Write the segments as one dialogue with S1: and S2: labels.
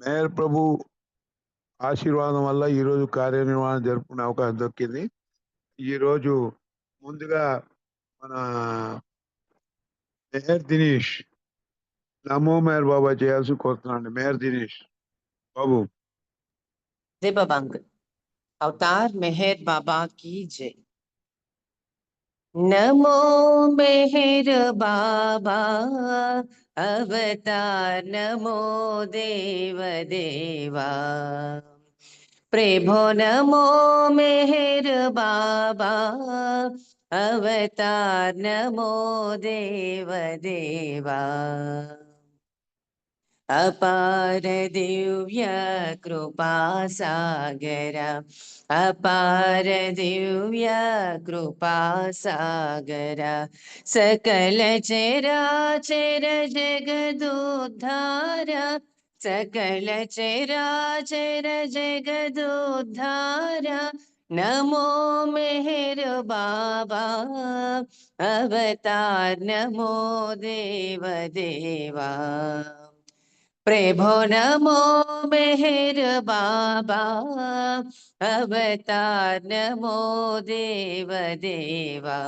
S1: Mayor ప్రభు ఆశీర్వాదం వల్ల ఈరోజు కార్యనిర్వహణ జరుపుకునే అవకాశం దొరికింది. ఈరోజు ముందుగా మన మేయర్ దినేష్ నమో మేయర్ బాబా చేయాల్సి కోరుతున్నాండి. మేయర్ దినేష్ బాబు.
S2: जय बाबा अंकल। अवतार मेहर बाबा की जय। नमो मेहर बाबा अवतार, नमो देव देवा प्रभो, नमो मेहर बाबा अवतार, नमो देव देवा अपार दिव्य कृपा सागर, अपार दिव्य कृपा सागर सकल चराचर जगदुद्धार, सकल चराचर जगदुद्धार नमो मेहर बाबा अवतार, नमो देव देवा प्रभो, नमो मेहर बाबा अवतार, नमो देव देवा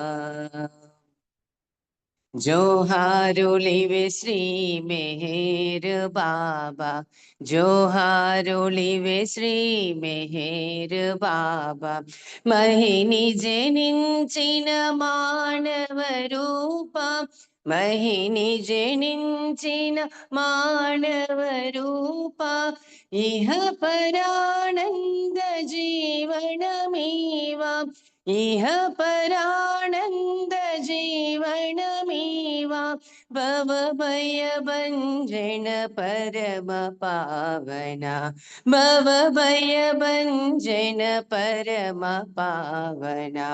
S2: जोहारुलिवे श्री मेहर बाबा, जोहारुलिवे श्री मेहर बाबा महिनी जनिंचिन मानव रूपा, महिनी जनिंचिन मानव रूपा इह परानंद जीवनमेवा, इह परानंद जीवनमेवा भव भय भंजन परम पावना, भव भय भंजन परम पावना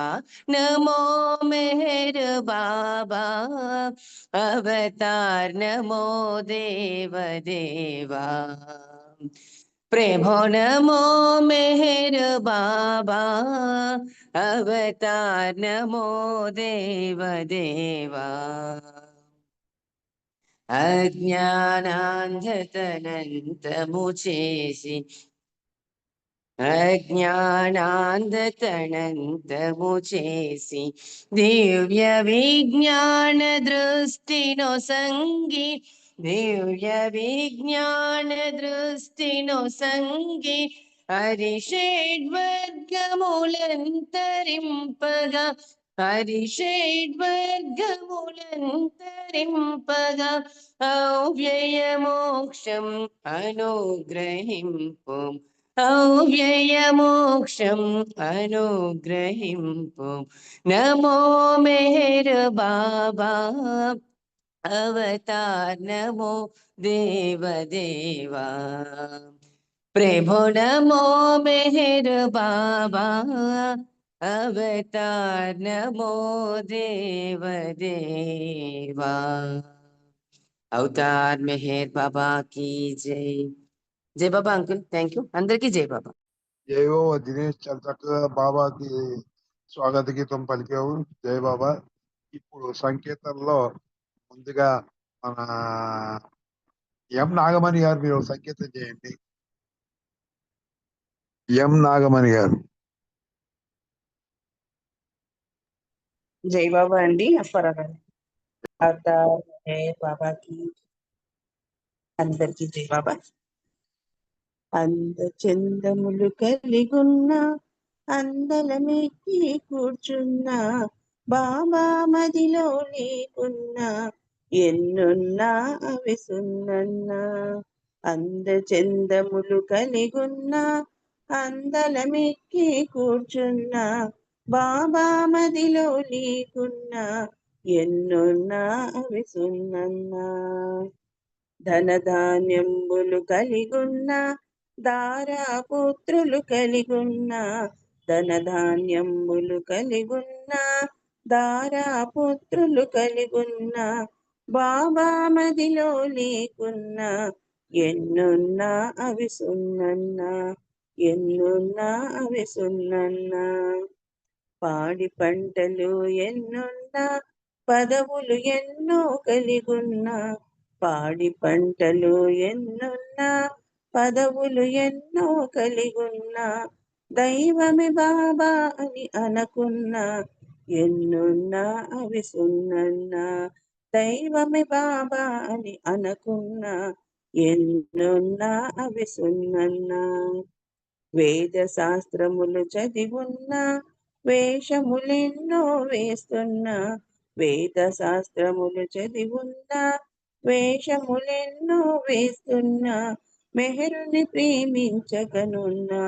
S2: नमो मेहर बाबा अवतार, नमो देव देवा प्रभो, नमो मेहर बाबा अवतार, नमो देव देवा अज्ञानांधतनंतमुचेसी, अज्ञानांधतनंतमुचेसी दिव्य विज्ञान दृष्टिनो संगी, दिव्य विज्ञान दृष्टिनो संगी हरिषेड्वर्गमुलंतरिंपगा, हरिषेड्वर्गमुलंतरिंपगा अव्यय मोक्षं अनुग्रहिंपु, अव्यय मोक्षं अनुग्रहिंपु नमो मेहर बाबा अवतार, नमो देव देवा प्रभो, नमो मेहर बाबा अवतार, नमो देव देवा अवतार मेहर बाबा की जय। जय बाबा अंकुल, थैंक यू। अंदर की जय बाबा।
S1: జై బాబా దినేష్, చాలా చక్కగా బాబాకి స్వాగత గీతం పలికావు. జై బాబా. ఇప్పుడు సంకేతంలో ముందుగా మన ఎం నాగమణి గారు మీరు సంకేతం చేయండి. ఎం నాగమణి గారు.
S3: జై బాబా అండి. అవతార్ మెహర్ బాబాకి అందరికి జై బాబా. అందచందములు కలిగున్న అందలమెక్కి కూర్చున్న బాబా మదిలో నీకున్నా ఎన్నున్నా అవి సున్నన్నా. అందచందములు కలిగున్న అందలమెక్కి కూర్చున్న బాబా మదిలో నీకున్నా ఎన్నున్నా అవి సున్నన్నా. ధనధాన్యంబులు కలిగున్న దారాపుత్రులు కలిగున్న, ధనధాన్యంబులు కలిగున్న దారాపుత్రులు కలిగున్న బాబా మదిలో లేకున్నా ఎన్నున్నా అవి సున్నన్నా, ఎన్నున్నా అవి సున్నన్నా. పాడి పంటలు ఎన్నున్నా పదవులు ఎన్నో కలిగున్నా, పాడి పంటలు ఎన్నున్నా పదవులు ఎన్నో కలిగున్నా దైవమే బాబా అని అనకున్నా ఎన్నున్నా అవి సున్నన్నా దైవమే బాబా అని అనకున్నా ఎన్నున్నా అవి సున్నన్నా వేద శాస్త్రములు చదివున్నా వేషములెన్నో వేస్తున్నా వేద శాస్త్రములు చదివున్నా వేషములెన్నో వేస్తున్నా మెహరుని ప్రేమించగనున్నా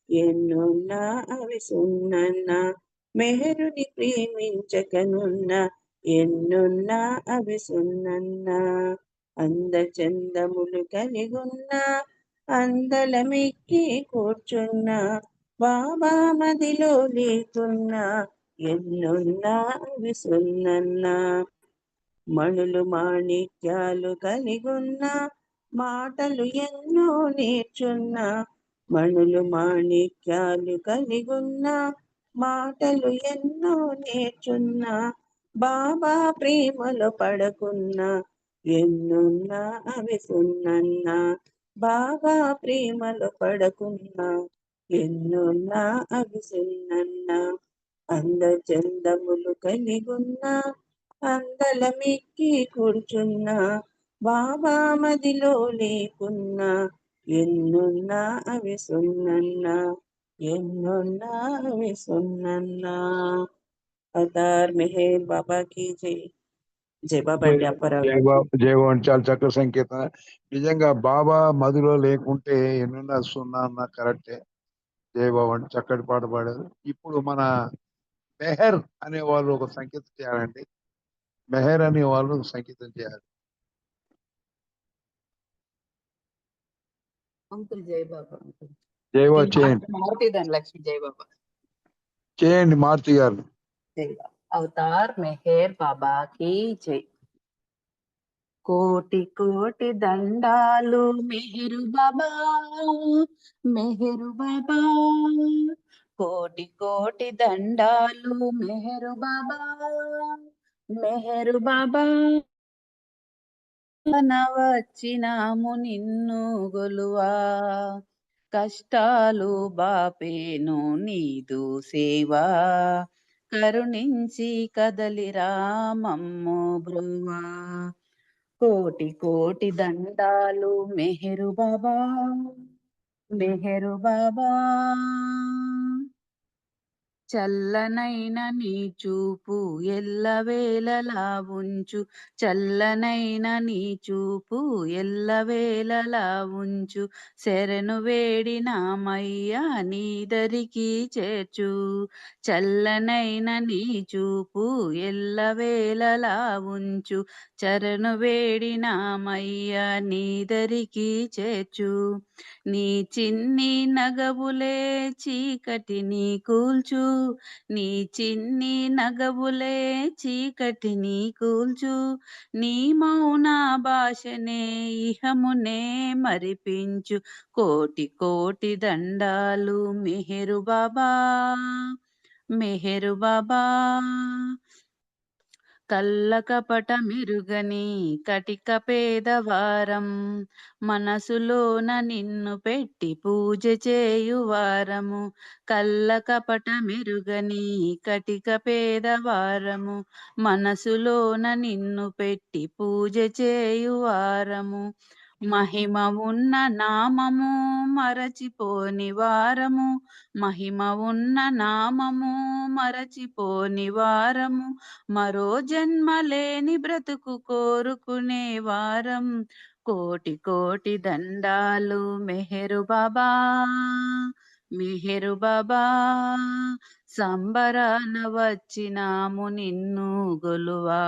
S3: ఎన్నున్నా అవి సున్నన్నా మెహరుని ప్రేమించగనున్నా ఎన్నున్నా అవి సున్నన్నా అందచందములు కలిగున్నా అందలమెక్కి కూర్చున్నా బాబా మదిలో లేకున్నా ఎన్నున్నా అవి సున్నన్నా మణులు మాణిక్యాలు కలిగున్నా మాటలు ఎన్నో నేర్చున్నా మణులు మాణిక్యాలు కలిగున్నా మాటలు ఎన్నో నేర్చున్నా బాబా ప్రేమలో పడకున్నా ఎన్నున్నా అవి సున్నన్నా బాబా ప్రేమలో పడకున్నా ఎన్నున్నా అవి సున్నన్నా అందచందములు కలిగున్నా అందలమెక్కి కూర్చున్నా బాబా మదిలో లేకున్నా ఎన్నున్నా అవి సున్నన్నా ఎన్నున్నా అవి సున్నన్నా అవతార్ మెహర్ బాబా की జై జై బాబా అంటే అప్పారావు
S1: జై
S3: గారు.
S1: బాబా, జై బాబా అని చాలా చక్కటి సంకేతం. నిజంగా బాబా మదిలో లేకుంటే ఎన్నున్నా సున్నా అన్న కరెక్టే. జై బాబా అని చక్కటి పాట పాడారు. ఇప్పుడు మన మెహర్ అనే వాళ్ళు ఒక సంకేతం చేయాలండి. మెహర్ అనే వాళ్ళు సంకేతం చేయాలి.
S4: అంకుల్ జై బాబా అంకుల్.
S1: జై బాబా చేయండి,
S4: మారుతి ధనలక్ష్మి జై బాబా.
S1: చేయండి మారుతి గారు.
S4: జై బాబా. అవతార్ మెహర్ బాబా की జై. కోటి కోటి దండాలు మెహరు బాబా మెహరు బాబా. కోటి కోటి దండాలు మెహరు బాబా మెహరు బాబా. వచ్చినాము నిన్ను గొలువా కష్టాలు బాపేను నీదు సేవా కరుణించి కదలిరా మమ్ము బ్రువా. కోటి కోటి దండాలు మెహరు బాబా మెహరు బాబా. చల్లనైన నీ చూపు ఎల్లవేళలా ఉంచు చల్లనైన నీ చూపు ఎల్లవేళలా ఉంచు శరణు వేడినామయ్యా నీదరికి చేర్చు చల్లనైన నీ చూపు ఎల్లవేళలా ఉంచు చరణు వేడినామయ్యా నీదరికి చేర్చు. నీ చిన్ని నగవులే చీకటిని కూల్చు నీ చిన్ని నగవులే చీకటిని కూల్చు నీ మౌన భాషనే ఇహమునే మరిపించు. కోటి కోటి దండాలు మెహరు బాబా మెహరు బాబా. కళ్ళకపట మెరుగని కటిక పేదవారం మనసులోన నిన్ను పెట్టి పూజ చేయువారము కళ్ళకపట మెరుగని కటిక పేదవారము మనసులోన నిన్ను పెట్టి పూజ చేయువారము మహిమ ఉన్న నామము మరచిపోని వారము మహిమ ఉన్న నామము మరచిపోని వారము మరో జన్మ లేని బ్రతుకు కోరుకునే వారం. కోటి కోటి దండాలు మెహరు బాబా మెహరు బాబా. సంబరాన వచ్చినాము నిన్ను గొలువా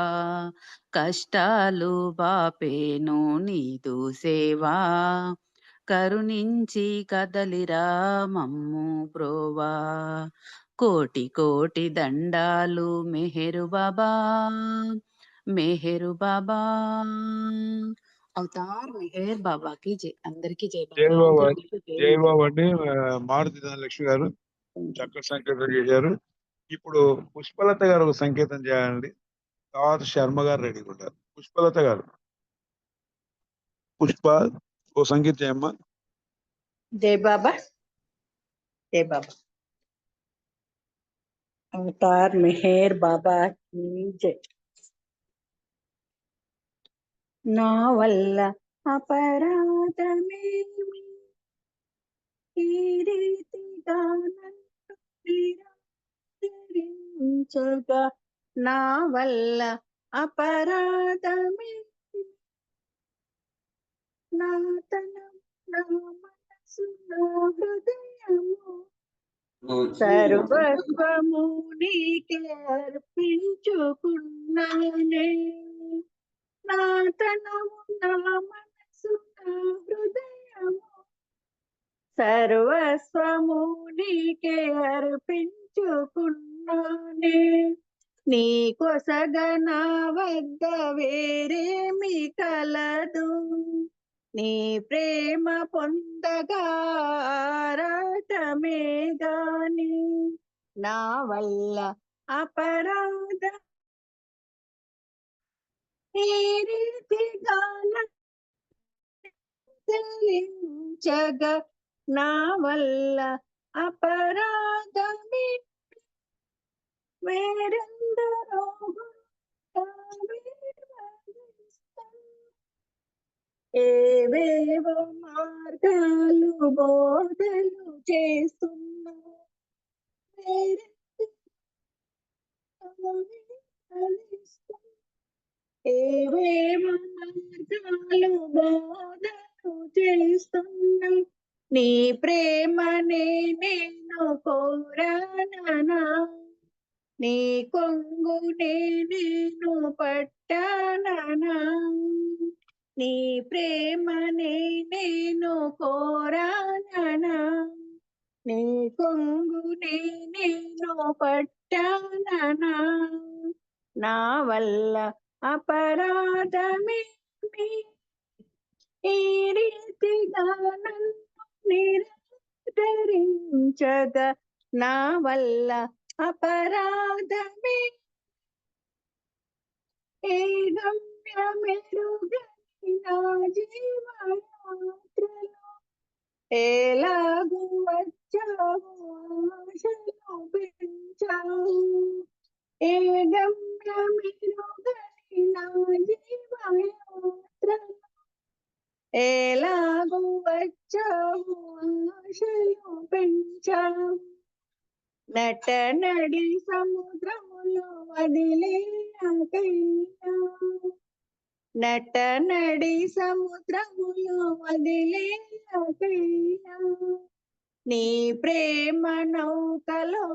S4: కష్టాలు బాపేను నీదు సేవా కరుణించి కదలిరా మమ్ము బ్రోవా. కోటి కోటి దండాలు మెహరు బాబా మెహరు బాబా. అవతార్ మెహర్ బాబాకి జై. అందరికి జై
S1: జై
S4: బాబా.
S1: బాబా,
S4: అందరికీ
S1: జై బాబా అండి. మారుతి ధనలక్ష్మి గారు చక్కటి సంకేతం చేశారు. ఇప్పుడు పుష్పలత గారు ఒక సంకేతం చేయాలండి. తర్వాత శర్మ గారు రెడీగా ఉంటారు. పుష్పలత గారు, పుష్ప ఓ సంకేతం చేయమ్మా.
S3: जय बाबा जय बाबा। अवतार मेहर बाबा की जय। నా వల్ల అపరాధమేమి ఈ రీతిగా నన్ను నిరాకరించగా, నా వల్ల అపరాధమేమి, నా తనం, నా మనసు, నా హృదయము సర్వస్వము నీకే అర్పించుకున్నానే. నా తనము, నా మనసు, నా హృదయము సర్వస్వము నీకే అర్పించుకున్నానే. నీ కొసగా నా వద్ద వేరేమి కలదు, నీ ప్రేమ పొందగా ఆరాటమే గాని, నా వల్ల అపరాధ ఈ రీతిగా చెల్లించగా, నా వల్ల అపరాధమే వేరెందరో ఏవేవో మార్గాలు బోధలు చేస్తున్నా, ఏవేవో మార్గాలు బోధలు చేస్తున్నా, నీ ప్రేమనే నేను కోరానా, నీ కొంగునే నేను పట్టానా, నీ ప్రేమనే నేను కోరానా, నీ కొంగునే నేను పట్టానా, నా వల్ల అపరాధమేమి ఈ రీతిగా నన్ను నిరాకరించగా, నా వల్ల అపరాధమే ఏ గమ్యమెరుగని నా జీవయాత్రలో ఎలాగూ వచ్చావు, ఆశలు పెంచావు. ఏ గమ్యమెరుగని నా జీవయాత్రలో ఎలాగూ వచ్చావు, ఆశలు పెంచావు. నట నడి సముద్రములో వదిలేయకయ్యా, నట నడి సముద్రములో వదిలేయకయ్యా, నీ ప్రేమ నౌకలో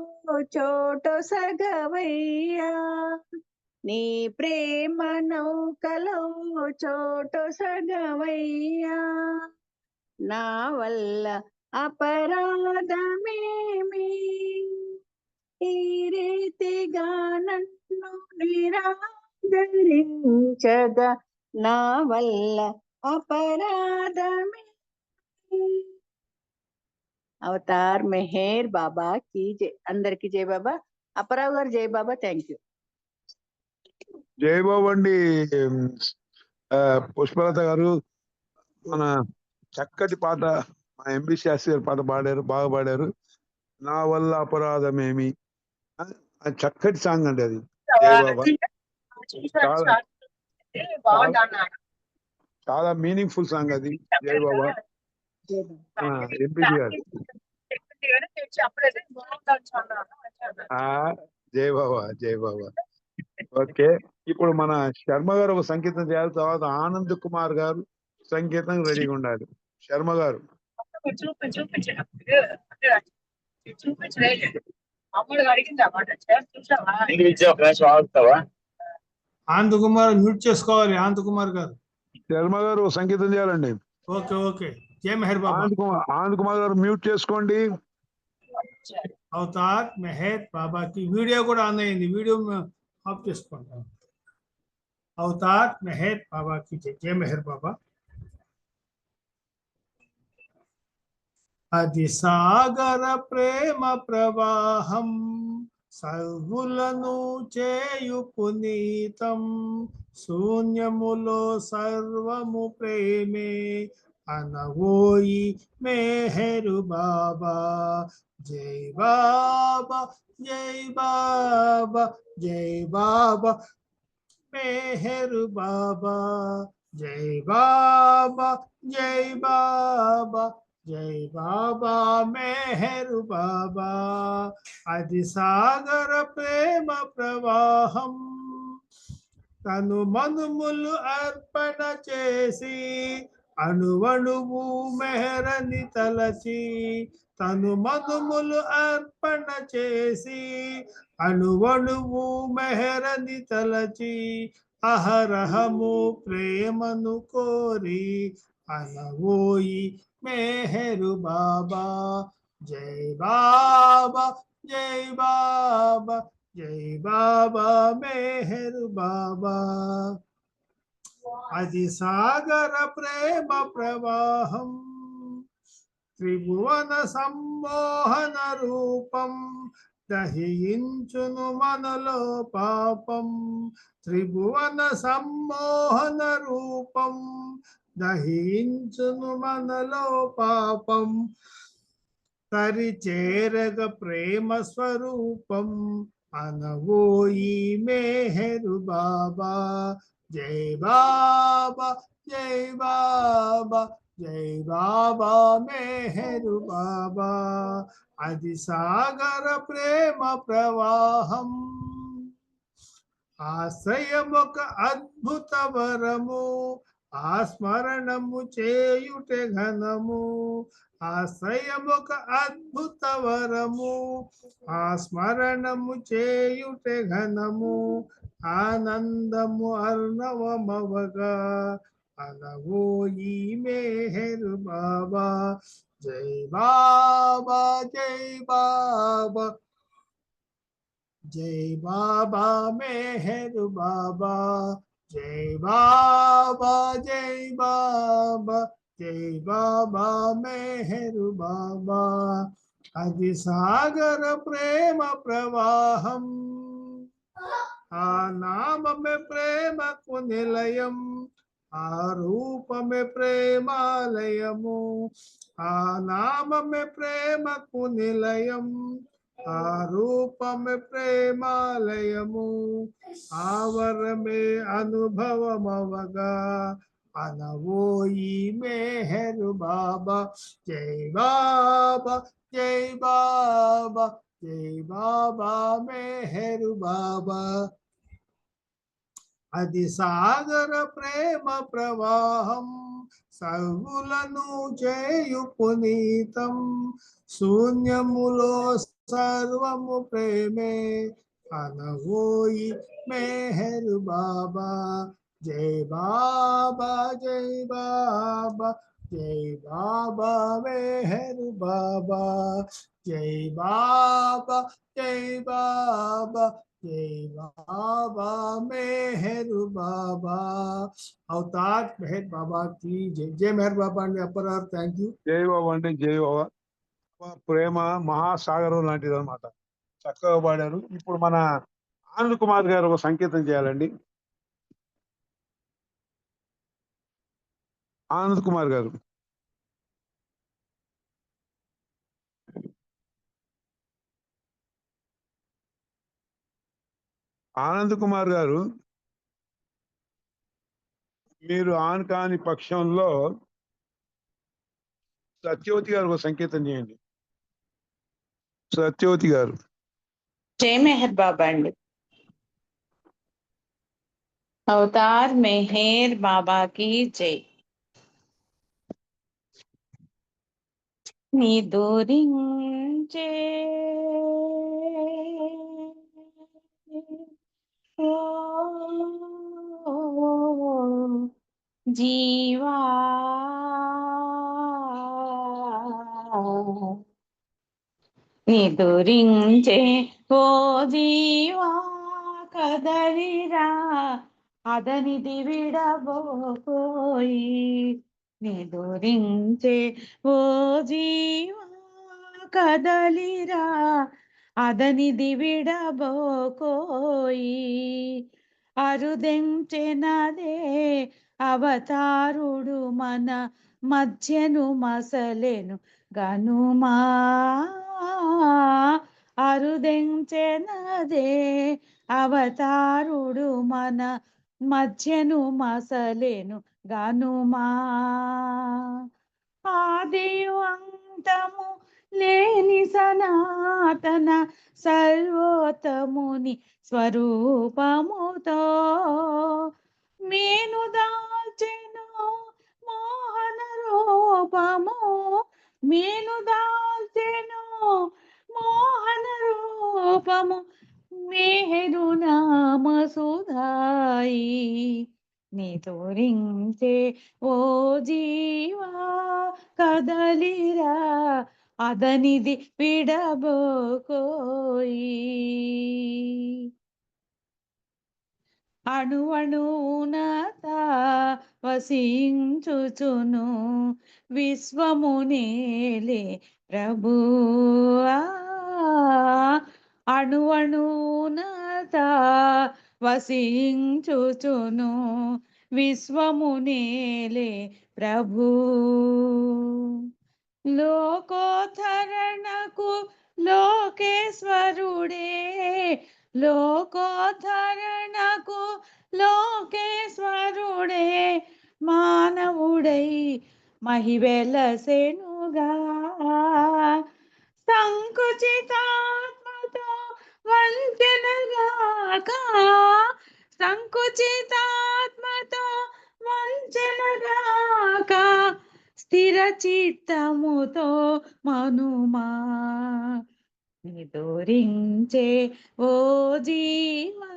S3: చోటు సగవయ్యా, నీ ప్రేమ నౌకలో చోటు సగవయ్యా, నా వల్ల అపరాధమేమి ఈ రీతిగా నన్ను నిరాకరించగా, నా వల్ల అపరాధమే. అవతార్ మెహర్ బాబా की जय। అందరికి జై బాబా। అపరావ్ గారు జై బాబా। Thank you.
S1: జై బాబు అండి పుష్పలత గారు, మన చక్కటి పాట మన ఎంబి శాస్త్రి గారి పాట పాడారు, బాగా పాడారు. నా వల్ల అపరాధమేమి అది చక్కటి సాంగ్ అండి అది. జై బాబా, చాలా చాలా మీనింగ్ఫుల్ సాంగ్ అది. జై బాబా ఎంపీసీ గారు, జై బాబా జై బాబా। ఓకే, ఇప్పుడు మన శర్మ గారు ఒక సంగీతం చేయాలి, తర్వాత ఆనంద్ కుమార్ గారు సంగీతం రెడీగా ఉండాలి. శర్మ గారు
S5: ఆనంద్ కుమార్ మ్యూట్ చేసుకోవాలి। ఆనంద్ కుమార్ గారు,
S1: శర్మ గారు సంగీతం చేయాలండి.
S5: Okay okay. జై మెహర్ బాబా।
S1: ఆనంద్ కుమార్ గారు మ్యూట్ చేసుకోండి।
S5: అవతార్ మెహర్ బాబా కి వీడియో కూడా ఆన్ అయింది, వీడియో ఆఫ్ చేసుకోండి। అవతార్ మెహర్ బాబా కి జై। జై మెహర్ బాబా। అది సాగర ప్రేమ ప్రవాహం సర్వులను చేయు పునీతం, శూన్యములో సర్వము ప్రేమే అనవోయి మెహరు బాబా జై బాబా జై బాబా జై బాబా మెహరు బాబా జై బాబా జై బాబా జై బాబా మెహరు బాబా అది సాగర ప్రేమ ప్రవాహం తను మనుములు అర్పణ చేసి అణువణువు మెహరని తలచి తను మనుములు అర్పణ చేసి అణువణువు మెహరని తలచి అహరహము ప్రేమను కోరి అనవోయి మెహరు బాబా జై బాబా జై బాబా జై బాబా మెహరు బాబా అది సాగర ప్రేమ ప్రవాహం త్రిభువన సమ్మోహన రూపం దహించును మనలో పాపం త్రిభువన సమ్మోహన రూపం దహించును మనలో పాపం తరి చేరగ ప్రేమ స్వరూపం అనవోయి మెహరు బాబా జై బాబా జై బాబా జై బాబా మెహరు బాబా అది సాగర ప్రేమ ప్రవాహం ఆశ్రయమొక అద్భుత వరము ఆ స్మరణము చేయుటే ఘనము ఆశ్రయమొక అద్భుత వరము ఆ స్మరణము చేయుటే ఘనము ఆనందము అర్ణవమవగా అనవోయి మెహరు బాబా జై బాబా జై బాబా జై బాబా మెహరు బాబా జై బాబా జై బాబా జై బాబా మెహరు బాబా అది సాగర ప్రేమ ప్రవాహం ఆ నామమే ప్రేమకు నిలయం ఆ రూపమే ప్రేమాలయము ఆ నామమే ప్రేమకు నిలయం ఆ రూపమే ప్రేమాలయము ఆవరమే అనుభవమవగా అనవోయి మెహరు బాబా జై బాబా జై బాబా జై బాబా మెహరు బాబా అది సాగర ప్రేమ ప్రవాహం సర్వులను చేయు పునీతం శూన్యములో సర్వము ప్రేమే అనవోయి మెహరు బాబా జై బాబా జై బాబా జై బాబా మెహరు బాబా జై బాబా జై బాబా జై బాబా మెహరు బాబా అవతార్ మెహర్ బాబా కి జై జై మెహర్ బాబా అండి అప్పరార్ థ్యాంక్ యూ
S1: జై బాబా అంటే జై బాబా ప్రేమ మహాసాగరం లాంటిది అనమాట చక్కగా పాడారు ఇప్పుడు మన ఆనంద్ కుమార్ గారు ఒక సంకేతం చేయాలండి ఆనంద్ కుమార్ గారు ఆనంద్ కుమార్ గారు మీరు ఆన్ కాని పక్షంలో సత్యవతి గారు ఒక సంకేతం చేయండి సత్యవతి గారు
S6: जय मेहर बाबा अंडी अवतार मेहर बाबा की जय निदुरिंचे ओ जीवा నిదురించే ఓ జీవా కదలిరా అదనిది విడబోయి నిదురించే ఓ జీవా కదలిరా అదనిది విడబోకోయి అరుదెంచెనదే అవతారుడు మన మధ్యను మసలెను గనుమా అరుదెంచెనదే అవతారుడు మన మధ్యను మసలెను గనుమా ఆదియు అంతము లేని సనాతన సర్వోత్తముని స్వరూపముతో మేను దాల్చెను మోహన రూపము మేను దాల్చెను మోహన రూపము మేరు నామ సుధాయి నితురించే ఓ జీవా కదలిరా అదనిది విడబోకోయి అణువణువునత వసించుచును విశ్వమునేలే ప్రభువా అణువణువునత వసించుచును విశ్వమునేలే ప్రభు లోకోద్ధరణకు లోకేశ్వరుడే లోకోద్ధరణకు లోకేశ్వరుడే మానవుడై మహివెలసెనుగా సంకుచితాత్మతో వంచనగాక సంకుచితాత్మతో వంచనగాక స్థిర చిత్తముతో మనుమా నిదురించే ఓ జీవా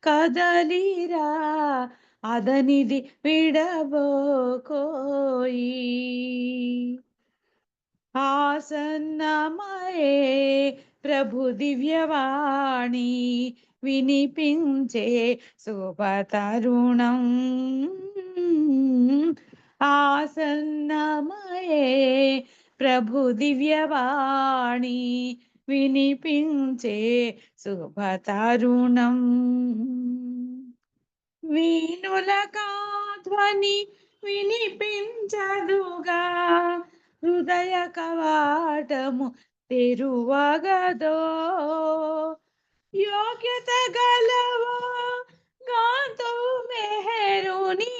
S6: కదలిరా అదనిది విడబోకోయి ఆసన్నమయే ప్రభు దివ్యవాణి వినిపించే శుభతరుణం ఆసన్నమయే ప్రభు దివ్యవాణి వినిపించే శుభతరుణం వీణులకాధ్వని వినిపించదుగా హృదయ కవాటము తెరువగదో యోగ్యత గలవో గాంతు మెహరుని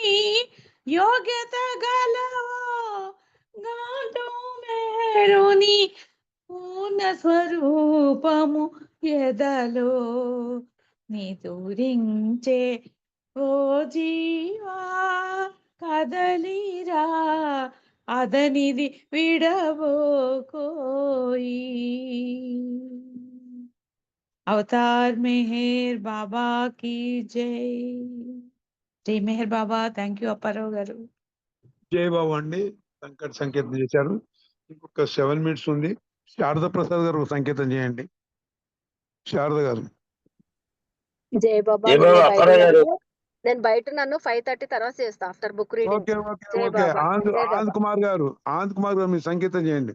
S6: యోగ్యత గలవో గాంతు మెహరుని పూర్ణ స్వరూపము ఎదలో నిదురించే ఓ జీవా కదలిరా అదనిది విడబోకోయి అవతార్ మెహర్ బాబా की జై జై మెహర్ బాబా థ్యాంక్ యూ అప్పారావు గారు
S1: జై బాబు అండి సంకేతం చేశారు. ఇంకొక 7 minutes ఉంది. శారదా ప్రసాద్ గారు సంకేతం చేయండి. శారద గారు.
S7: జై బాబా
S8: జై బాబా అప్పారావు గారు.
S7: నేను బయట నన్ను 5:30 తర్వాత చేస్తా after book reading.
S1: Okay Anand Kumar గారు మీరు సంకేతం చేయండి.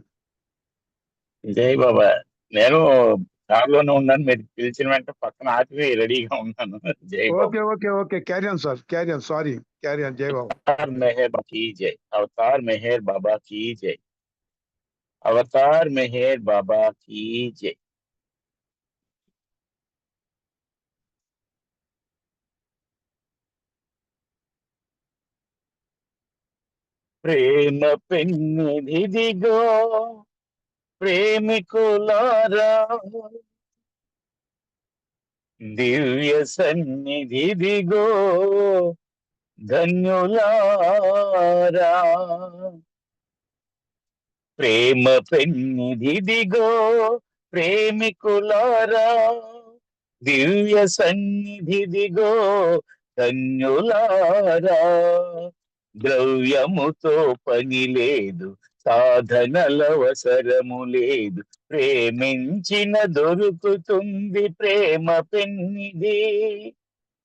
S8: జై బాబా. నేను కారులోనే ఉన్నాను, మీరు పిలిచిన వెంటనే పక్కన ఆపి రెడీగా ఉన్నాను. జై Baba.
S1: Okay carry on sir sorry carry on. జై బాబా.
S8: అవతార్ మెహర్ బాబా की जय అవతార్ మెహర్ బాబా की जय అవతార్ మెహర్ బాబా की जय ప్రేమ పెన్నిదిగో ప్రేమికులారా దివ్య సన్నిధిదిగో ధన్యులారా ప్రేమ పెన్నిధిదిగో ప్రేమికులారా దివ్య సన్నిధిదిగో ధన్యులారా ద్రవ్యముతో పని లేదు, సాధనల అవసరము లేదు, ప్రేమించిన దొరుకుతుంది ప్రేమ పెన్నిధి,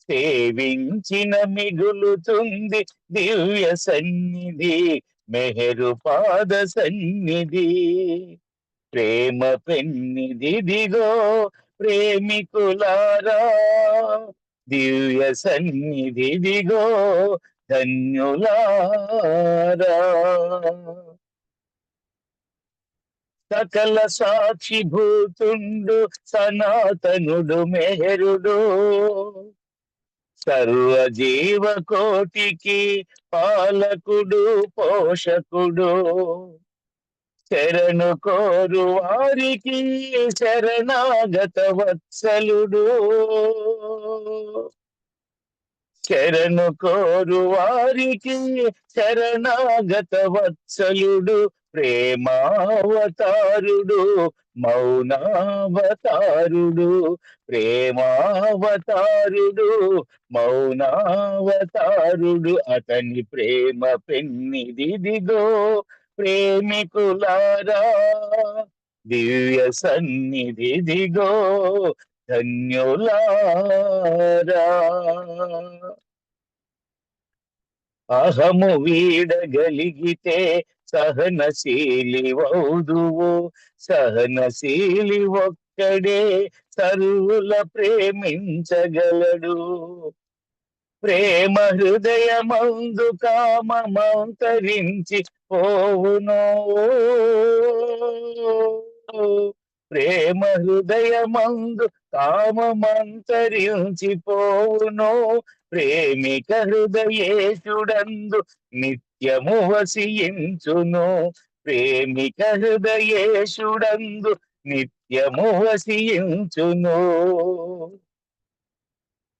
S8: సేవించిన మిగులుతుంది దివ్య సన్నిధి, మెహరు పాద సన్నిధి. ప్రేమ పెన్నిధి దిగో ప్రేమికులారా దివ్య సన్నిధి దిగో ధన్యులారా. సకల సాక్షిభూతుండు సనాతనుడు మెహరుడు, సర్వజీవకోటికి పాలకుడు పోషకుడు, శరణు కోరు వారికి శరణాగత వత్సలుడు, శరణు కోరు వారికి శరణాగత వత్సలుడు, ప్రేమావతారుడు మౌనావతారుడు, ప్రేమావతారుడు మౌనావతారుడు, అతని ప్రేమ పెన్నిదిదిగో ప్రేమికులారా, దివ్య సన్నిధిదిగో ధన్యులారా. అహము వీడగలిగితే సహనశీలి వౌదువు, సహనశీలి ఒక్కడే సర్వుల ప్రేమించగలడు, ప్రేమ హృదయమందు కామమంతరించి పోవును, ప్రేమ హృదయమందు కామమంతరించి పోవును, ప్రేమిక హృదయేశుడందు నిత్యము వసించును, ప్రేమిక హృదయేశుడందు నిత్యము వసించును,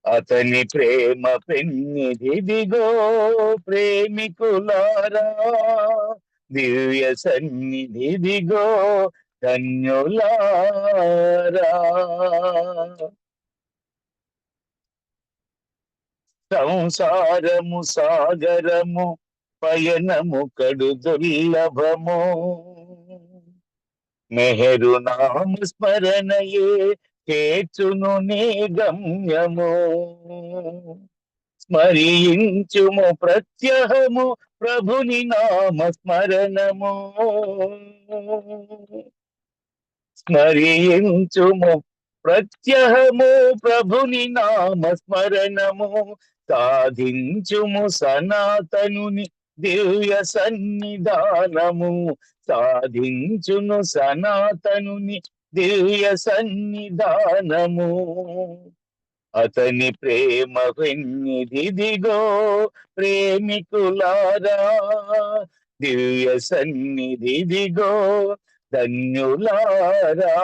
S8: అతని ప్రేమ పెన్నిదిదిగో ప్రేమికులారా, దివ్య సన్నిధిదిగో ధన్యులారా. సంసారము సాగరము పయనము కడు దుర్లభము, మెహరు నామ స్మరణయే చేర్చును నీ గమ్యము, స్మరించుము ప్రత్యహము ప్రభుని నామ స్మరణము, స్మరించుము ప్రత్యహము ప్రభుని నామ స్మరణము, సాధించుము సనాతనుని దివ్య సన్నిధానము, సాధించును సనాతనుని దివ్య సన్నిధానము, అతని ప్రేమ పెన్నిదిదిగో ప్రేమికులారా, దివ్య సన్నిధిదిగో ధన్యులారా.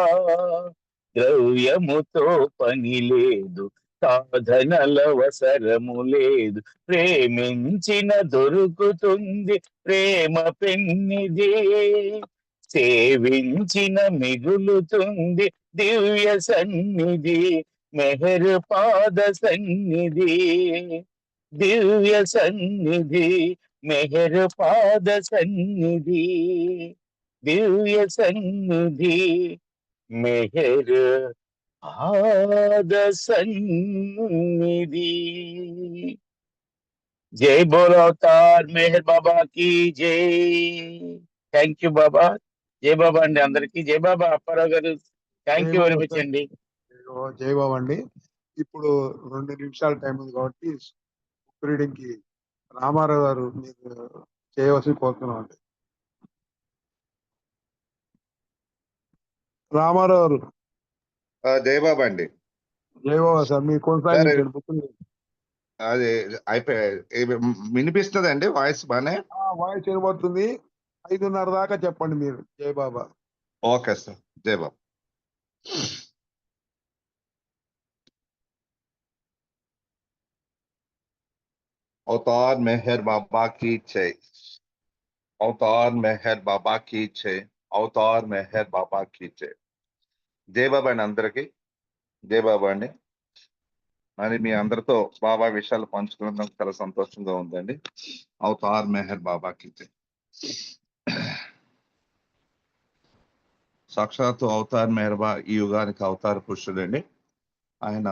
S8: ద్రవ్యముతో పని లేదు, సాధనల అవసరము లేదు, ప్రేమించిన దొరుకుతుంది ప్రేమ పెన్నిది, సేవించిన మిగులుతుంది దివ్య సన్నిధి, మెహరు పాద సన్నిధి, దివ్య సన్నిధి, మెహరు పాద సన్నిధి, దివ్య సన్నిధి, మెహరు పాద సన్నిధి. జై బోలో అవతార్ మెహర్ బాబా కి జై. థ్యాంక్ యూ బాబా. జై బాబా అండి అందరికి. జై బాబా అప్పారావు గారు. థ్యాంక్ యూ వెరీ మచ్ అండి.
S1: జై బాబా అండి. ఇప్పుడు 2 నిమిషాల టైం ఉంది కాబట్టి బుక్ రీడింగ్ కి రామారావు గారు మీరు చేయవలసి కోరుతున్నాం అండి. రామారావు గారు.
S9: జై బాబా అండి.
S1: జై బాబా సార్, మీరు కొనసాగించండి బుక్.
S9: అది అయిపోయి వినిపిస్తుందండి వాయిస్ బానే?
S1: వాయిస్ వినబడుతుంది. 5:30 దాకా చెప్పండి మీరు. జై బాబా.
S9: Okay sir. జై బాబా. अवतार मेहर बाबा की जय. अवतार मेहर बाबा की जय. अवतार मेहर बाबा की जय. జై బాబా అండి అందరికి. జై బాబా అండి. మరి మీ అందరితో బాబా విషయాలు పంచుకోవడం చాలా సంతోషంగా ఉందండి. అవతార్ మెహర్ బాబాకి జై. సాక్షాత్తు అవతార్ మెహర్ బా ఈ యుగానికి అవతార పురుషుడండి. ఆయన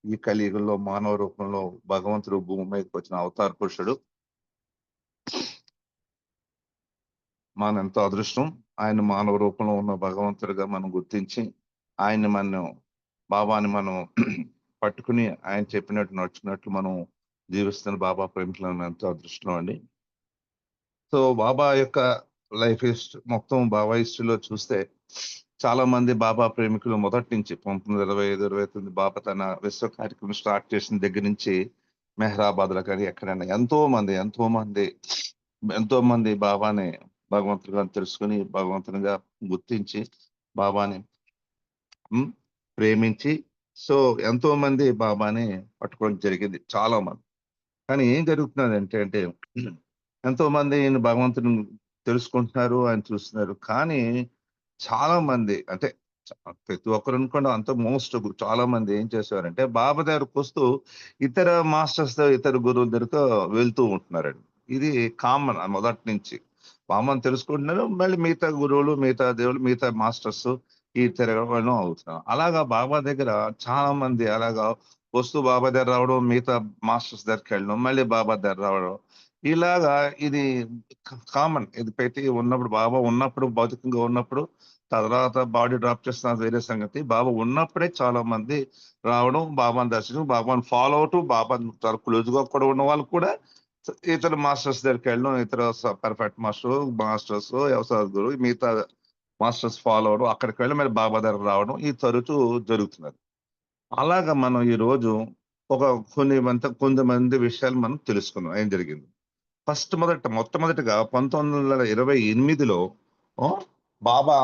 S9: ఈ కలియుగంలో మానవ రూపంలో భగవంతుడు భూమి మీదకి వచ్చిన అవతార పురుషుడు. మన ఎంతో అదృష్టం ఆయన మానవ రూపంలో ఉన్న భగవంతుడిగా మనం గుర్తించి బాబాని మనం పట్టుకుని ఆయన చెప్పినట్టు నడుచుకున్నట్లు మనం జీవిస్తున్న బాబా ప్రేమికులను ఎంతో అదృష్టం అండి. సో బాబా యొక్క లైఫ్ హిస్టరీ మొత్తం బాబా హిస్టరీలో చూస్తే చాలా మంది బాబా ప్రేమికులు మొదటి నుంచి 1925-29 బాబా తన విశ్వ కార్యక్రమం స్టార్ట్ చేసిన దగ్గర నుంచి మెహరాబాద్ లో కానీ ఎక్కడైనా ఎంతో మంది బాబాని భగవంతుడిగా తెలుసుకుని భగవంతునిగా గుర్తించి బాబాని ప్రేమించి సో ఎంతో మంది బాబాని పట్టుకోవడం జరిగింది చాలా మంది. కానీ ఏం జరుగుతున్నది అంటే ఎంతో మంది భగవంతుని తెలుసుకుంటున్నారు ఆయన చూస్తున్నారు. కానీ చాలా మంది అంటే ప్రతి ఒక్కరు అనుకోండి అంత మోస్ట్ చాలా మంది ఏం చేసేవారంటే బాబా దగ్గరకు వస్తూ ఇతర మాస్టర్స్ ఇతర గురువుల దగ్గరకు వెళ్తూ ఉంటున్నారండి. ఇది కామన్ మొదటి నుంచి. బాబాని తెలుసుకుంటున్నారు, మళ్ళీ మిగతా గురువులు, మిగతా దేవుళ్ళు, మిగతా మాస్టర్స్ ఈ తిరగడం అవుతున్నారు. అలాగా బాబా దగ్గర చాలా మంది అలాగా వస్తూ బాబా దగ్గర రావడం, మిగతా మాస్టర్స్ దగ్గరికి వెళ్ళడం, మళ్ళీ బాబా దగ్గర రావడం, ఇలాగా ఇది కామన్. ఇది ప్రతి ఉన్నప్పుడు బాబా ఉన్నప్పుడు భౌతికంగా ఉన్నప్పుడు, తర్వాత బాడీ డ్రాప్ చేస్తున్న వేరే సంగతి. బాబా ఉన్నప్పుడే చాలా మంది రావడం, బాబాని దర్శనం, బాబాని ఫాలో అవుతూ, బాబాని చాలా క్లోజ్ గా కూడా ఉన్న వాళ్ళు కూడా ఇతర మాస్టర్స్ దగ్గరికి వెళ్ళడం, ఇతర పర్ఫెక్ట్ మాస్టర్స్ వ్యవసాయ గురువు మిగతా మాస్టర్స్ ఫాలో అవడం, అక్కడికి వెళ్ళి మరి బాబా దగ్గర రావడం ఈ తరచూ జరుగుతున్నది. అలాగా మనం ఈ రోజు ఒక కొంతమంది విషయాలు మనం తెలుసుకున్నాం ఏం జరిగింది. మొట్టమొదటిగా 1928లో బాబా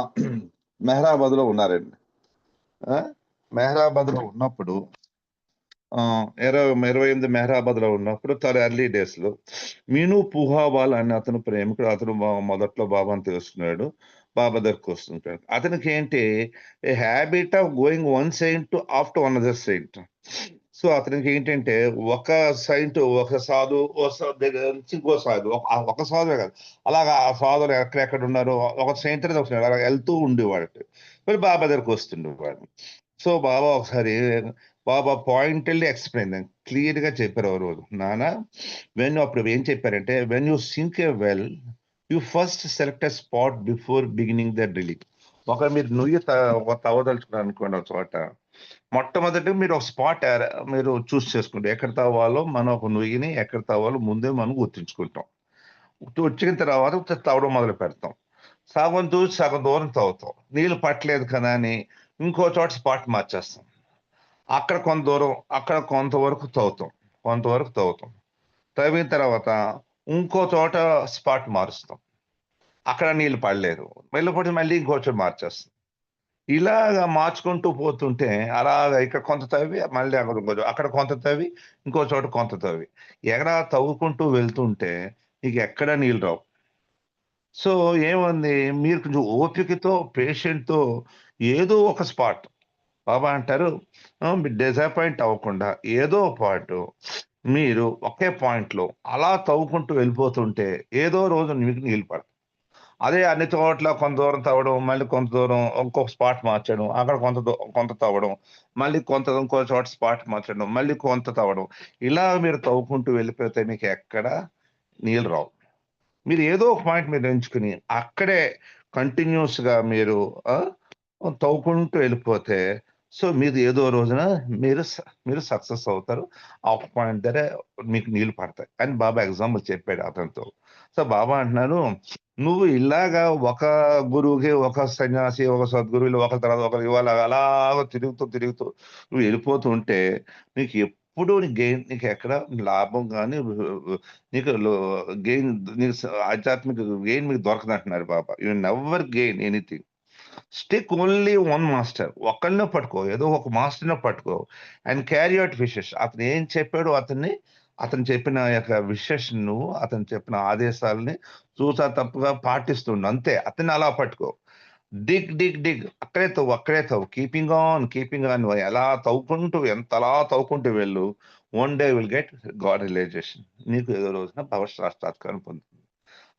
S9: మెహరాబాద్ లో ఉన్నారండి. మెహరాబాద్ లో ఉన్నప్పుడు 28 మెహరాబాద్ లో ఉన్నప్పుడు తన ఎర్లీ డేస్ లో మీను పుహావాల్ అనే అతను ప్రేమికుడు. అతను మొదట్లో బాబాని తెలుసుకున్నాడు, బాబా దగ్గరకు వస్తుంటాడు. అతనికి ఏంటి a habit of going one Saint to after another Saint. So అతనికి ఏంటంటే ఒక సైంట్ ఒక సాధు దగ్గర నుంచి ఇంకో సాధు, ఒక సాధువే కాదు అలాగా ఆ సాధువులు ఎక్కడెక్కడ ఉన్నారు ఒక సెయింట్ అనేది వస్తున్నాడు, అలా వెళ్తూ ఉండేవాడు. మరి బాబా దగ్గరకు వస్తుండేవాడు. సో బాబా ఒకసారి బాబా పాయింటెడ్లీ ఎక్స్ప్లెయిన్ క్లియర్ గా చెప్పారు ఒక రోజు. నానా అప్పుడు ఏం చెప్పారంటే when you sink a well you first select a spot before beginning the drilling. మీరు నుయ్యి తవ్వదలుచుకున్నారు అనుకోండి ఒక చోట, మొట్టమొదటి మీరు ఒక స్పాట్ మీరు చూస్ చేసుకుంటారు. ఎక్కడ తవ్వాలో మనం ఒక నుయ్యిని ఎక్కడ తవ్వాలో ముందే మనం గుర్తించుకుంటాం. వచ్చిన తర్వాత తవ్వడం మొదలు పెడతాం. సగం దూరం తవ్వుతాం, నీళ్ళు పట్టలేదు కదా అని ఇంకో చోట స్పాట్ మార్చేస్తాం. అక్కడ కొంత దూరం అక్కడ కొంతవరకు తవ్వుతాం. తవ్విన తర్వాత ఇంకో చోట స్పాట్ మారుస్తాం, అక్కడ నీళ్ళు పడలేదు, మళ్ళీ ఇంకో చోట మార్చేస్తాం. ఇలాగా మార్చుకుంటూ పోతుంటే అలాగా ఇక్కడ కొంత తవ్వి మళ్ళీ అక్కడ కొంత తవ్వి ఇంకో చోట కొంత తవ్వి ఎక్కడ తవ్వుకుంటూ వెళ్తుంటే నీకు ఎక్కడ నీళ్ళు రావు. సో ఏముంది, మీరు కొంచెం ఓపికతో పేషెంట్తో ఏదో ఒక స్పాట్ బాబా అంటారు మీరు డిసప్పాయింట్ అవ్వకుండా ఏదో పాటు మీరు ఒకే పాయింట్లో అలా తవ్వుకుంటూ వెళ్ళిపోతుంటే ఏదో రోజు మీకు నీళ్ళు పడతాయి. అదే అన్ని చోట్ల కొంత దూరం తవ్వడం, మళ్ళీ కొంత దూరం ఇంకొక స్పాట్ మార్చడం, అక్కడ కొంత తవ్వడం, మళ్ళీ ఇంకో చోట స్పాట్ మార్చడం, మళ్ళీ కొంత తవ్వడం, ఇలా మీరు తవ్వుకుంటూ వెళ్ళిపోతే మీకు ఎక్కడ నీళ్ళు రావు. మీరు ఏదో ఒక పాయింట్ మీరు ఎంచుకుని అక్కడే కంటిన్యూస్ గా మీరు తవ్వుకుంటూ వెళ్ళిపోతే సో మీరు ఏదో రోజున మీరు సక్సెస్ అవుతారు. ఆ ఒక పాయింట్ దగ్గర మీకు నీళ్ళు పడతాయి అని బాబా ఎగ్జాంపుల్ చెప్పాడు అతనితో. సో బాబా అంటున్నాను, నువ్వు ఇలాగా ఒక గురువుకి ఒక సన్యాసి ఒక సద్గురువులు ఒక తర్వాత ఒక ఇవాళ అలాగ తిరుగుతూ నువ్వు వెళ్ళిపోతూ ఉంటే నీకు ఎప్పుడు నీకు ఎక్కడ లాభం కానీ నీకు గెయిన్ నీకు ఆధ్యాత్మిక గెయిన్ మీకు దొరకదంటున్నారు Baba. You never gain anything. Stick only one master. ఒకళ్ళనే పట్టుకో, ఏదో ఒక మాస్టర్నే పట్టుకో అండ్ క్యారీ అవుట్ విషెస్. అతను ఏం చెప్పాడు అతను చెప్పిన యొక్క విషెస్ నువ్వు అతను చెప్పిన ఆదేశాలని చూసా తప్పుగా పాటిస్తుండు అంతే. అతన్ని అలా పట్టుకో. డిగ్ అక్కడే తవ్వు కీపింగ్ ఆన్ ఎలా ఎంతలా తవ్వుకుంటూ వెళ్ళు. One day will get God realisation. నీకు ఏదో రోజున భవిష్యత్కారం పొందుతుంది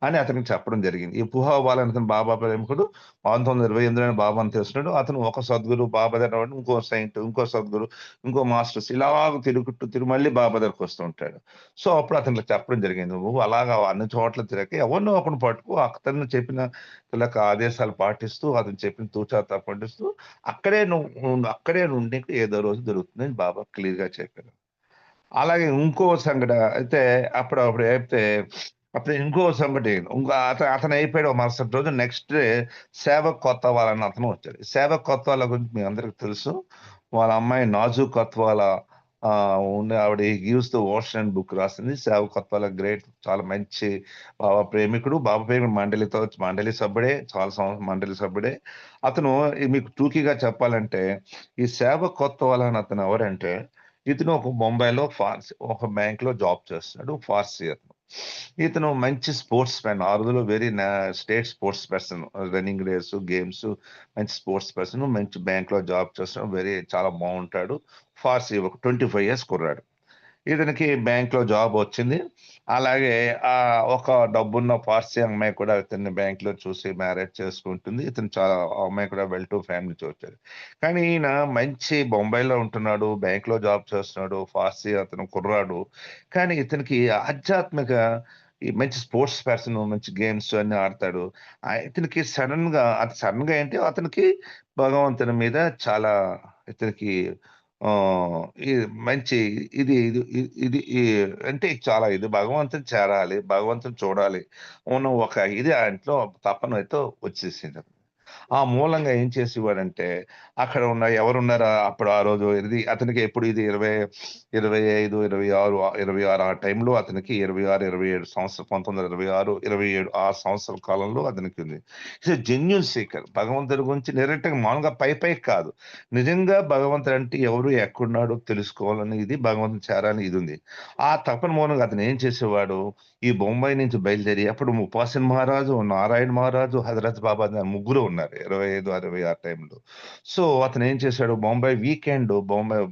S9: అని అతనికి చెప్పడం జరిగింది. ఈ పుహావాల్ అతను బాబా ప్రేమికుడు 1928 బాబాని తెలుసుకున్నాడు. అతను ఒక సద్గురు బాబా దగ్గర, ఇంకో సైంట్, ఇంకో సద్గురు, ఇంకో మాస్టర్స్ ఇలాగ తిరిగి మళ్ళీ బాబా దగ్గరకు వస్తూ ఉంటాడు. సో అప్పుడు అతనికి చెప్పడం జరిగింది, నువ్వు అలాగా అన్ని చోట్ల తిరగక ఎవరినో ఒకరిని పట్టుకో, అతను చెప్పిన ఆదేశాలు పాటిస్తూ అతను చెప్పిన తూచా పాటిస్తూ అక్కడే నుండి ఏదో రోజు దొరుకుతుందని బాబా క్లియర్ గా చెప్పారు. అలాగే ఇంకో సంఘటన అయితే అప్పుడు అయితే అప్పుడు ఇంకో సంఘటన ఇంకో అతను అయిపోయాడు మరుసటి రోజు నెక్స్ట్ డే సేవక్ కొత్తవాల్ అని అతను వచ్చాడు. సేవక్ కొత్తవాల గురించి మీ అందరికి తెలుసు. వాళ్ళ అమ్మాయి నాజు కొత్తవాల ఉండే ఆవిడ గివ్స్ ద ఓషన్ బుక్ రాసింది. సేవక్ కొత్తవాల గ్రేట్, చాలా మంచి బాబా ప్రేమికుడు. బాబా ప్రేమికుడు మండలి సభ్యుడే, చాలా సంవత్సరం మండలి సభ్యుడే. అతను మీకు టూకీగా చెప్పాలంటే ఈ సేవక్ కొత్తవాల అని అతను ఎవరంటే ఇతను ఒక బొంబాయిలో ఒక బ్యాంక్ లో జాబ్ చేస్తున్నాడు. ఫార్సీ అతను. ఇతను మంచి స్పోర్ట్స్ మ్యాన్. ఆ రోజుల్లో state sports person, running race, games, మంచి స్పోర్ట్స్ పర్సన్, మంచి బ్యాంక్ లో జాబ్ చేస్తున్నాడు. చాలా బాగుంటాడు. ఫార్సీ ఒక 25 years కుర్రాడు. ఇతనికి బ్యాంక్ లో జాబ్ వచ్చింది. అలాగే ఒక డబ్బున్న పార్సీ అమ్మాయి కూడా ఇతన్ని బ్యాంక్ లో చూసి మ్యారేజ్ చేసుకుంటుంది. ఇతను చాలా అమ్మాయి కూడా వెల్ టు ఫ్యామిలీ వచ్చాడు. కానీ ఈయన మంచి బొంబాయిలో ఉంటున్నాడు, బ్యాంక్ లో జాబ్ చేస్తున్నాడు, ఫార్సీ అతను కుర్రాడు. కానీ ఇతనికి ఆధ్యాత్మిక ఈ మంచి స్పోర్ట్స్ పర్సన్, మంచి గేమ్స్ అన్ని ఆడతాడు. ఇతనికి సడన్ గా ఏంటి అతనికి భగవంతుని మీద చాలా ఇతనికి ఈ మంచి ఇది ఇది ఇది అంటే చాలా ఇది భగవంతుని చేరాలి, భగవంతుని చూడాలి ఉన్న ఒక ఇది ఆయనలో తపన అయితే వచ్చేసింది. ఆ మూలంగా ఏం చేసేవాడంటే అక్కడ ఉన్న ఎవరున్నారా అప్పుడు ఆ రోజు ఇది అతనికి ఎప్పుడు ఇది 25, 26 ఆ టైంలో అతనికి 26, 27 సంవత్సరం 1926, 27 ఆ సంవత్సరం కాలంలో అతనికి ఉంది. Genuine seeker. భగవంతుడి గురించి డైరెక్ట్ గా మామూలుగా పై కాదు, నిజంగా భగవంతుడు అంటే ఎవరు ఎక్కడున్నాడో తెలుసుకోవాలని ఇది భగవంతుని చేరాలని ఇది ఉంది. ఆ తపన మూలంగా అతను ఏం చేసేవాడు, ఈ బొంబాయి నుంచి బయలుదేరి అప్పుడు ముపాసిన్ మహారాజు, నారాయణ మహారాజు, హజరత్ బాబా ముగ్గురు ఉన్నారు 25, 26 టైంలో. సో అతను ఏం చేశాడు, బొంబాయి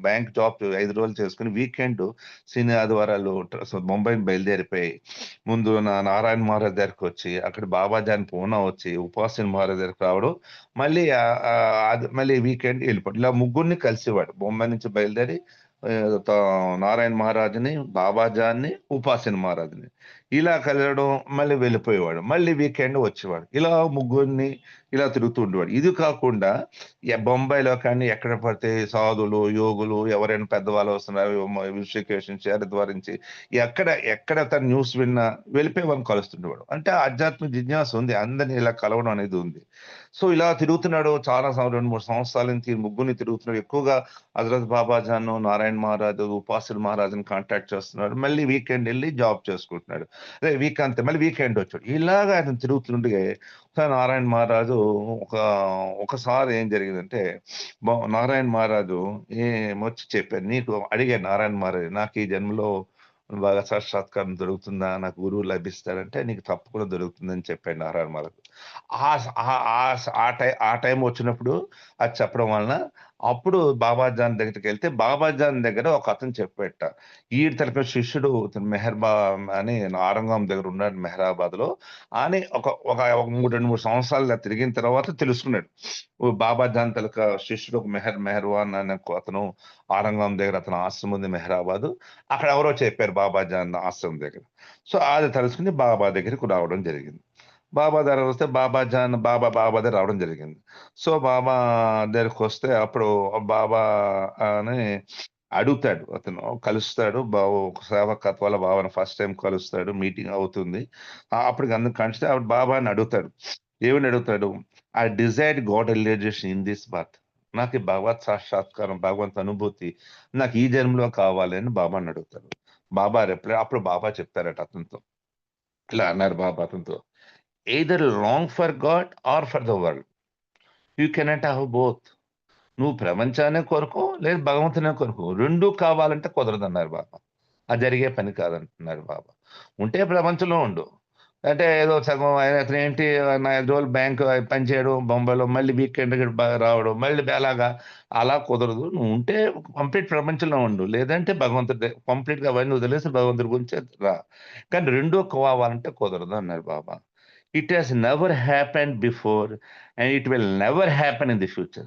S9: బ్యాంక్ జాబ్ 5 రోజులు చేసుకుని వీకెండ్ శని ఆదివారాలు బొంబాయిని బయలుదేరిపోయి ముందు నారాయణ మహారాజ్ దగ్గరికి వచ్చి అక్కడ బాబాజాని పూనా వచ్చి ఉపాసిన్ మహారాజ్ దగ్గరికి రావడం, మళ్ళీ వీకెండ్ వెళ్ళిపోవడం. ఇలా ముగ్గురిని కలిసేవాడు. బొంబాయి నుంచి బయలుదేరి నారాయణ మహారాజుని, బాబాజాన్ని, ఉపాసిన్ మహారాజుని ఇలా కలవడం, మళ్ళీ వెళ్ళిపోయేవాడు. మళ్ళీ వీకెండ్ వచ్చేవాడు. ఇలా ముగ్గురిని ఇలా తిరుగుతూ ఉండేవాడు. ఇది కాకుండా బొంబాయిలో కానీ ఎక్కడ పడితే సాధులు, యోగులు, ఎవరైనా పెద్దవాళ్ళు వస్తున్నారు ఋషికేశం హరిద్వారించి ఎక్కడ తన న్యూస్ విన్నా వెళ్ళిపోయేవాడిని కలుస్తుండేవాడు. అంటే ఆధ్యాత్మిక జిజ్ఞాస ఉంది, అందరినీ ఇలా కలవడం అనేది ఉంది. సో ఇలా తిరుగుతున్నాడు చాలా 2-3 సంవత్సరాల నుంచి ముగ్గురిని తిరుగుతున్నాడు. ఎక్కువగా హజరత్ బాబాజాను, నారాయణ మహారాజు, ఉపాసిన్ మహారాజుని కాంటాక్ట్ చేస్తున్నాడు. మళ్ళీ వీకెండ్ వెళ్ళి జాబ్ చేసుకుంటున్నాడు. అదే మళ్ళీ వీకెండ్ వచ్చాడు. ఇలాగా ఆయన తిరుగుతుండే నారాయణ మహారాజు ఒకసారి ఏం జరిగిందంటే నారాయణ మహారాజు ఏమొచ్చి చెప్పారు, నీకు అడిగాడు నారాయణ మహారాజు, నాకు ఈ జన్మలో బాగా సాక్షాత్కారం దొరుకుతుందా, నాకు గురువు లభిస్తాడంటే నీకు తప్పకుండా దొరుకుతుందని చెప్పాడు నారాయణ మహారాజు. ఆ టైం వచ్చినప్పుడు అది చెప్పడం వలన అప్పుడు బాబాజాన్ దగ్గరికి వెళ్తే బాబాజాన్ దగ్గర ఒక అతను చెప్పేట, తనకు శిష్యుడు మెహర్బా అని ఆరంగం దగ్గర ఉన్నాడు మెహరాబాద్ లో అని ఒక 2-3 సంవత్సరాలు తిరిగిన తర్వాత తెలుసుకున్నాడు. బాబాజాన్ తలక శిష్యుడు ఒక మెహర్వాన్ అనే అతను ఆరంగం దగ్గర అతను ఆశ్రమం ఉంది మెహరాబాద్, అక్కడ ఎవరో చెప్పారు బాబాజాన్ ఆశ్రమం దగ్గర. సో అది తెలుసుకుని బాబా దగ్గరికి రావడం జరిగింది. బాబా దగ్గర వస్తే బాబా దగ్గర రావడం జరిగింది. సో బాబా దగ్గరికి వస్తే అప్పుడు బాబా అని అడుగుతాడు, అతను కలుస్తాడు. ఒక సేవకత్వాల బాబాని ఫస్ట్ టైం కలుస్తాడు, మీటింగ్ అవుతుంది. అప్పటికి అందరు కలిస్తే ఆవిడ బాబాని అడుగుతాడు. ఏమని అడుగుతాడు, I desired God relation in this birth. నాకు భగవత్ సాక్షాత్కారం, భగవంత్ అనుభూతి నాకు ఈ జన్మలో కావాలి అని బాబాని అడుగుతాడు. బాబా రిప్లై అప్పుడు బాబా చెప్తారట అతనితో, ఇలా అన్నారు బాబా అతనితో, either long for God or for the world. You cannot have both. నువ్వు ప్రపంచాన్ని కోరుకో లేదు భగవంతునే కోరుకో, రెండూ కావాలంటే కుదరదన్నారు బాబా. అది జరిగే పని కాదంటున్నారు బాబా. ఉంటే ప్రపంచంలో ఉండు, అంటే ఏదో సగం అతను ఏంటి 5 రోజులు బ్యాంక్ పనిచేయడం బొంబాయిలో, మళ్ళీ వీకెండ్ రావడం, మళ్ళీ అలా కుదరదు. నువ్వు ఉంటే కంప్లీట్ ప్రపంచంలో ఉండు, లేదంటే భగవంతుడి కంప్లీట్ గా అవన్నీ వదిలేసి భగవంతుడి గురించి రా. కానీ రెండూ కావాలంటే కుదరదు అన్నారు బాబా. It has never happened before and it will never happen in the future.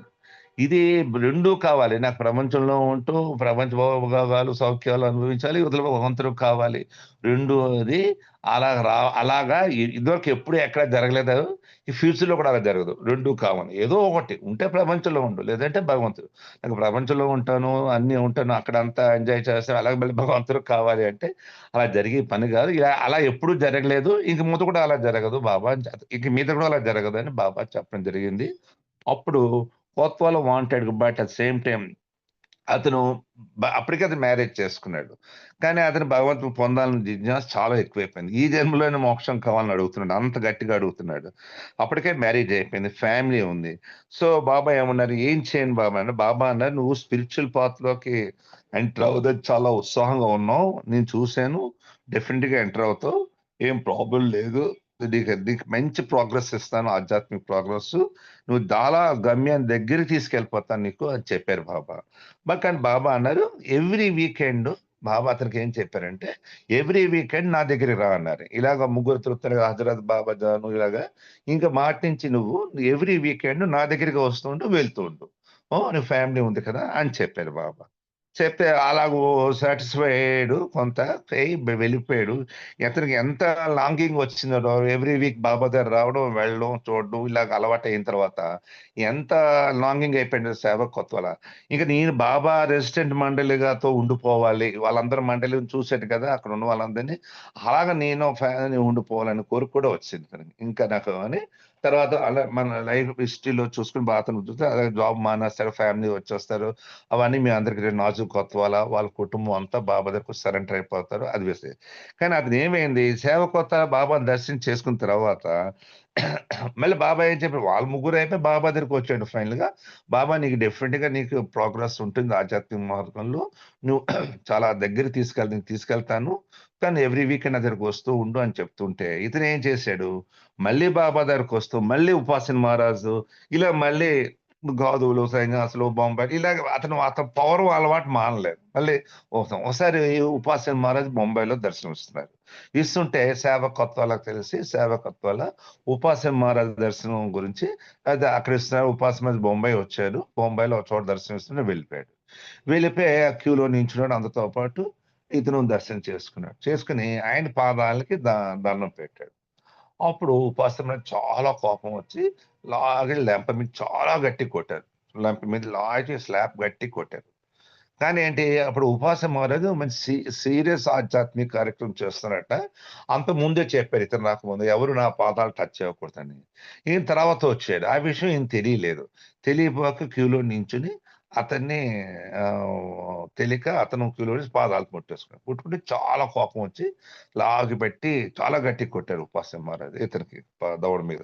S9: ఇది రెండూ కావాలి. నాకు ప్రపంచంలో ఉంటూ ప్రపంచ భోగాలు, సౌఖ్యాలు అనుభవించాలి. ఇవతల భగవంతుడు కావాలి. రెండోది అలాగా ఇదివరకు ఎప్పుడు ఎక్కడ జరగలేదు. ఈ ఫ్యూచర్‌లో కూడా అలా జరగదు. రెండూ కావాలి. ఏదో ఒకటి ఉంటే ప్రపంచంలో ఉండు. లేదంటే భగవంతుడు. నాకు ప్రపంచంలో ఉంటాను, అన్నీ ఉంటాను, అక్కడంతా ఎంజాయ్ చేస్తాను. అలాగే మళ్ళీ భగవంతుడు కావాలి అంటే అలా జరిగే పని కాదు. అలా ఎప్పుడూ జరగలేదు. ఇంక ముందు కూడా అలా జరగదు బాబా. ఇక మీద కూడా అలా జరగదని బాబా చెప్పడం జరిగింది. అప్పుడు Kotwal wanted but at same time అతను అప్పటికే అతను మ్యారేజ్ చేసుకున్నాడు. కానీ అతను భగవంతుడు పొందాలని జిజ్ఞాస చాలా ఎక్కువైపోయింది. ఈ జన్మలోనే మోక్షం కావాలని అడుగుతున్నాడు. అంత గట్టిగా అడుగుతున్నాడు. అప్పటికే మ్యారేజ్ అయిపోయింది. ఫ్యామిలీ ఉంది. సో బాబా ఏమన్నారు, "ఏం చేయను బాబా" అంటే బాబా అన్నారు, "నువ్వు స్పిరిచువల్ పాత్‌లోకి ఎంటర్ అవ్వదని చాలా ఉత్సాహంగా ఉన్నావు. నేను చూసాను. డెఫినిట్‌గా ఎంటర్ అవుతావు. ఏం ప్రాబ్లమ్ లేదు. నీకు మంచి ప్రోగ్రెస్ ఇస్తాను. ఆధ్యాత్మిక ప్రోగ్రెస్. నువ్వు చాలా గమ్యం దగ్గరికి తీసుకెళ్ళిపోతాను నీకు" అని చెప్పారు బాబా. కానీ బాబా అన్నారు, ఎవ్రీ వీకెండ్ బాబా అతనికి ఏం చెప్పారంటే, ఎవ్రీ వీకెండ్ నా దగ్గరికి రా అన్నారు. ఇలాగ ముగ్గురు తృప్తులుగా హజరత్ బాబా జాను ఇలాగా ఇంకా మాట నుంచి నువ్వు ఎవ్రీ వీకెండ్ నా దగ్గరికి వస్తూ ఉండు, వెళ్తూ ఉండు. నీ ఫ్యామిలీ ఉంది కదా అని చెప్పారు బాబా. చెప్తే అలాగూ సాటిస్ఫై అయ్యాడు. కొంత వెళ్ళిపోయాడు. అతనికి ఎంత లాంగింగ్ వచ్చిందో ఎవ్రీ వీక్ బాబా దగ్గర రావడం, వెళ్ళడం, చూడడం ఇలాగ అలవాటు అయిన తర్వాత ఎంత లాంగింగ్ అయిపోయింది సేవకత్వాల. ఇంక నేను బాబా రెసిడెంట్ మండలిగాతో ఉండిపోవాలి. వాళ్ళందరూ మండలిని చూసాడు కదా అక్కడ ఉన్న వాళ్ళందరినీ. అలాగ నేను ఉండిపోవాలని కోరిక కూడా వచ్చింది తనకి. ఇంకా నాకు అని తర్వాత అలా మన లైఫ్ హిస్టరీలో చూసుకుని బాగా చూస్తే అలాగే జాబ్ మానేస్తారు, ఫ్యామిలీ వచ్చేస్తారు. అవన్నీ మీ అందరికి నాజుక్ కొత్వాల వాళ్ళ కుటుంబం అంతా బాబా దగ్గరకు సరెండర్ అయిపోతారు. అది వేస్తే కానీ అతను ఏమైంది సేవకొత్త బాబాని దర్శనం చేసుకున్న తర్వాత మళ్ళీ బాబా ఏం చెప్పారు, వాళ్ళ ముగ్గురు అయిపోయి బాబా దగ్గరికి వచ్చాడు ఫైనల్‌గా. బాబా నీకు డెఫినిట్‌గా నీకు ప్రోగ్రెస్ ఉంటుంది ఆధ్యాత్మిక మార్గంలో. నువ్వు చాలా దగ్గరికి తీసుకెళ్తాను. కానీ ఎవ్రీ వీకెండ్ నా దగ్గరికి వస్తూ ఉండు అని చెప్తుంటే ఇతను ఏం చేశాడు, మళ్ళీ బాబా దగ్గరికి వస్తూ మళ్ళీ ఉపాసన మహారాజు ఇలా మళ్ళీ గాదులు, సన్యాసులు, బొంబాయి ఇలాగ అతను పవర్ అలవాటు మానలేదు. మళ్ళీ ఒకసారి ఉపాసన మహారాజ్ బొంబాయిలో దర్శనం ఇస్తున్నారు. ఇస్తుంటే సేవకత్వాలకు తెలిసి సేవకత్వాల ఉపాసన మహారాజ్ దర్శనం గురించి అది అక్కడ ఇస్తున్నారు. ఉపాసన మహారాజ్ బొంబాయి వచ్చారు. బొంబాయిలో ఒక చోట దర్శనం ఇస్తుంటే వెళ్ళిపోయాడు. వెళ్ళిపోయి ఆ క్యూలో నించున్నాడు. అందరితో పాటు ఇతను దర్శనం చేసుకున్నాడు. చేసుకుని ఆయన పాదాలకి దండం పెట్టాడు. అప్పుడు ఉపాసన చాలా కోపం వచ్చి లాగి లెంప మీద చాలా గట్టిగా కొట్టారు. లెంప మీద లాగి స్లాబ్ గట్టిగా కొట్టారు. కానీ ఏంటి అప్పుడు ఉపాసన మహారాజు మంచి సీరియస్ ఆధ్యాత్మిక కార్యక్రమం చేస్తున్నారట. అంత ముందే చెప్పారు ఇతను రాకముందు, ఎవరు నా పాదాలు టచ్ చేయకూడదని. ఈయన తర్వాత వచ్చాడు. ఆ విషయం ఈయన తెలియలేదు. తెలియపోక క్యూలో నించుని అతన్ని తెలియక అతను క్యూలో పాదాలు ముట్టేసుకున్నాడు. ముట్టుకుంటే చాలా కోపం వచ్చి లాగి పెట్టి చాలా గట్టిగా కొట్టారు ఉపాసన మహారాజు ఇతనికి దవడ మీద.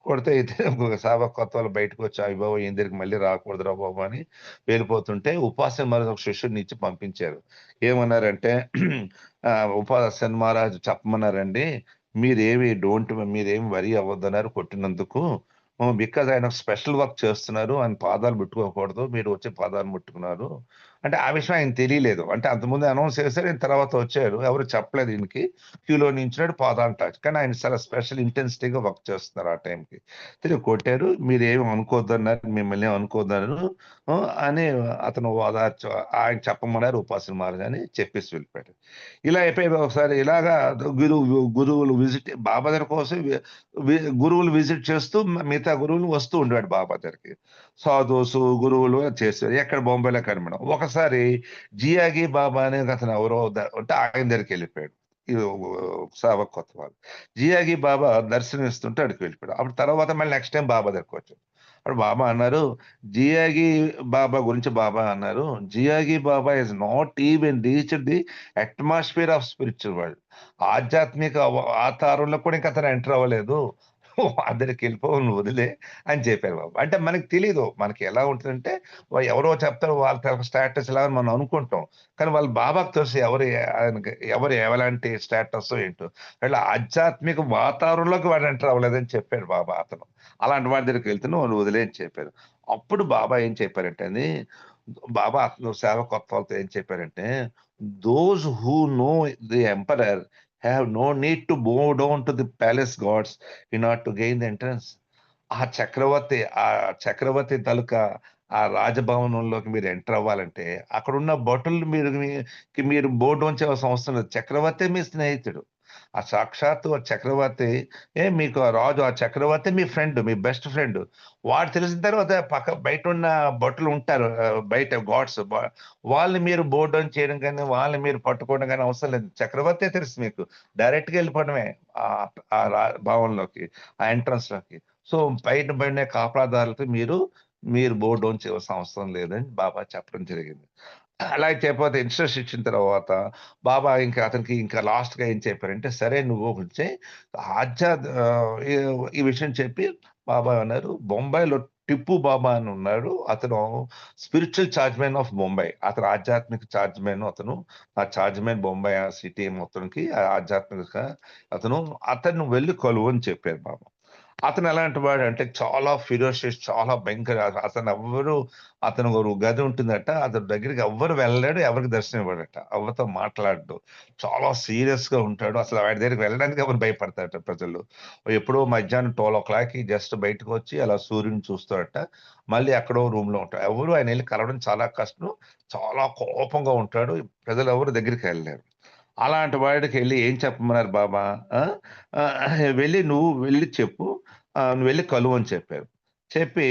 S9: కొడితే ఇతను సేవకత్వాలు బయటకు వచ్చి అయ్య బాబు ఈయన దగ్గరికి మళ్ళీ రాకూడదురా బాబు అని వెళ్ళిపోతుంటే ఉపాసన మహారాజు ఒక శిష్యుడిని ఇచ్చి పంపించారు. ఏమన్నారంటే ఉపాసన మహారాజు చెప్పమన్నారండి, మీరేమి వరి అవ్వద్దన్నారు కొట్టినందుకు. బికాజ్ ఆయన స్పెషల్ వర్క్ చేస్తున్నారు. ఆయన పాదాలు ముట్టుకోకూడదు. మీరు వచ్చి పాదాలు ముట్టుకున్నారు అంటే ఆ విషయం ఆయన తెలియలేదు. అంటే అంతకుముందు అనౌన్స్ చేశారు. ఆయన తర్వాత వచ్చారు. ఎవరు చెప్పలేదు ఈయనకి. క్యూలో నించున్నాడు, పాదాలు టచ్. కానీ ఆయన చాలా స్పెషల్ ఇంటెన్సిటీగా వర్క్ చేస్తున్నారు ఆ టైంకి. తిరిగి కొట్టారు. మీరేమి అనుకోవద్దన్నారు, మిమ్మల్ని అనుకోవద్దన్నారు అని అతను ఆయన చెప్పమన్నారు ఉపాసన మహారాజ్ అని చెప్పేసి వెళ్ళిపోయాడు. ఇలా అయిపోయి ఒకసారి ఇలాగా గురువులు విజిట్ బాబా దగ్గర కోసం గురువులు విజిట్ చేస్తూ మిగతా గురువులు వస్తూ ఉండేవాడు బాబా దగ్గరికి. సాధువుసు గురువులు చేసేవారు. ఎక్కడ బొంబాయిలో కనబడం. ఒకసారి జియాగి బాబా అనే అతను ఎవరో అంటే ఆయన దగ్గరికి వెళ్ళిపోయాడు. సేవక్ కొత్త వాళ్ళు జియాగి బాబా దర్శనం ఇస్తుంటే అక్కడికి వెళ్ళిపోయాడు. అప్పుడు తర్వాత మళ్ళీ నెక్స్ట్ టైం బాబా దగ్గరకు వచ్చాడు. అప్పుడు బాబా అన్నారు, జియాగి బాబా గురించి బాబా అన్నారు, జియాగి Baba is not even reached the atmosphere of spiritual world. ఆధ్యాత్మిక వాతావరణంలో కూడా ఇంకా అతను ఎంటర్ అవ్వలేదు. అందరికి వెళ్ళిపోవాలి వదిలే అని చెప్పారు బాబు. అంటే మనకి తెలీదు. మనకి ఎలా ఉంటుందంటే ఎవరో చెప్తారు వాళ్ళ స్టేటస్ ఎలా మనం అనుకుంటాం. కానీ వాళ్ళ బాబాకు తెలుసు ఎవరు ఎలాంటి స్టేటస్ ఏంటో. వాళ్ళ ఆధ్యాత్మిక వాతావరణంలోకి వాడు ఎంటర్ అవ్వలేదని చెప్పాడు బాబా అతను. అలాంటి వాడి దగ్గరికి వెళ్తున్నా వాళ్ళు వదిలే అని చెప్పారు. అప్పుడు బాబా ఏం చెప్పారంటే అది బాబా సేవకత్వాలతో ఏం చెప్పారంటే, those who know the emperor have no need to bow down to the palace gods in order to gain the entrance. ఆ చక్రవర్తి తాలూకా ఆ రాజభవనంలోకి మీరు ఎంటర్ అవ్వాలంటే అక్కడున్న భటులు మీరు బోర్డు ఉంచవలసిన అవసరం లేదు. చక్రవర్తి మీ స్నేహితుడు. ఆ సాక్షాత్తు ఆ చక్రవర్తి మీకు ఆ రాజు ఆ చక్రవర్తి మీ ఫ్రెండ్, మీ బెస్ట్ ఫ్రెండ్. వాడు తెలిసిన తర్వాత బయటున్న భటులు ఉంటారు. బయట గార్డ్స్ వాళ్ళని మీరు బోర్డౌన్ చేయడం గాని, వాళ్ళని మీరు పట్టుకోవడం గాని అవసరం లేదు. చక్రవర్తే తెలుసు మీకు. డైరెక్ట్‌గా వెళ్ళిపోవడమే ఆ భవనంలోకి, ఆ ఎంట్రన్స్‌లోకి. సో, బయట కాపలాదారులతో మీరు బోర్డౌన్ చేయవలసిన అవసరం లేదని బాబా చెప్పడం జరిగింది. అలాగే చెప్పకపోతే ఇన్స్ట్రక్షన్ ఇచ్చిన తర్వాత బాబా అతనికి ఇంకా లాస్ట్‌గా ఏం చెప్పారంటే, "సరే నువ్వు ఒకటి చెయి." ఈ ఈ విషయం చెప్పి బాబా అన్నారు, "బొంబాయిలో టిప్పు బాబా అని ఉన్నాడు. అతను స్పిరిచ్యువల్ చార్జ్‌మెన్ ఆఫ్ బొంబాయి. అతను ఆధ్యాత్మిక చార్జ్‌మెన్ అతను. ఆ చార్జ్‌మెన్ బొంబాయి ఆ సిటీ మొత్తానికి ఆధ్యాత్మిక అతను వెళ్లి కలువు" అని చెప్పారు బాబా. అతను ఎలాంటి వాడంటే చాలా ఫిరోషియస్, చాలా భయంకర. అతను ఒక గది ఉంటుందట. అతని దగ్గరికి ఎవ్వరు వెళ్ళలేడు. ఎవరికి దర్శనం ఇవ్వడట. ఎవరితో మాట్లాడడు. చాలా సీరియస్‌గా ఉంటాడు. అసలు వాడి దగ్గరికి వెళ్ళడానికి ఎవరు భయపడతారట ప్రజలు. ఎప్పుడో మధ్యాహ్నం 12:00కి జస్ట్ బయటకొచ్చి అలా సూర్యుడిని చూస్తాడట. మళ్ళీ ఎక్కడో రూమ్‌లో ఉంటాడు. ఎవరు ఆయనెళ్లి కలవడం చాలా కష్టం. చాలా కోపంగా ఉంటాడు. ప్రజలెవరు దగ్గరికి వెళ్ళలేరు. అలాంటి వాడికెళ్లి ఏం చెప్పమన్నారు బాబా? ఆ! నువ్వు వెళ్లి చెప్పు. నువ్వు వెళ్లి కలువు అని చెప్పారు. చెప్పి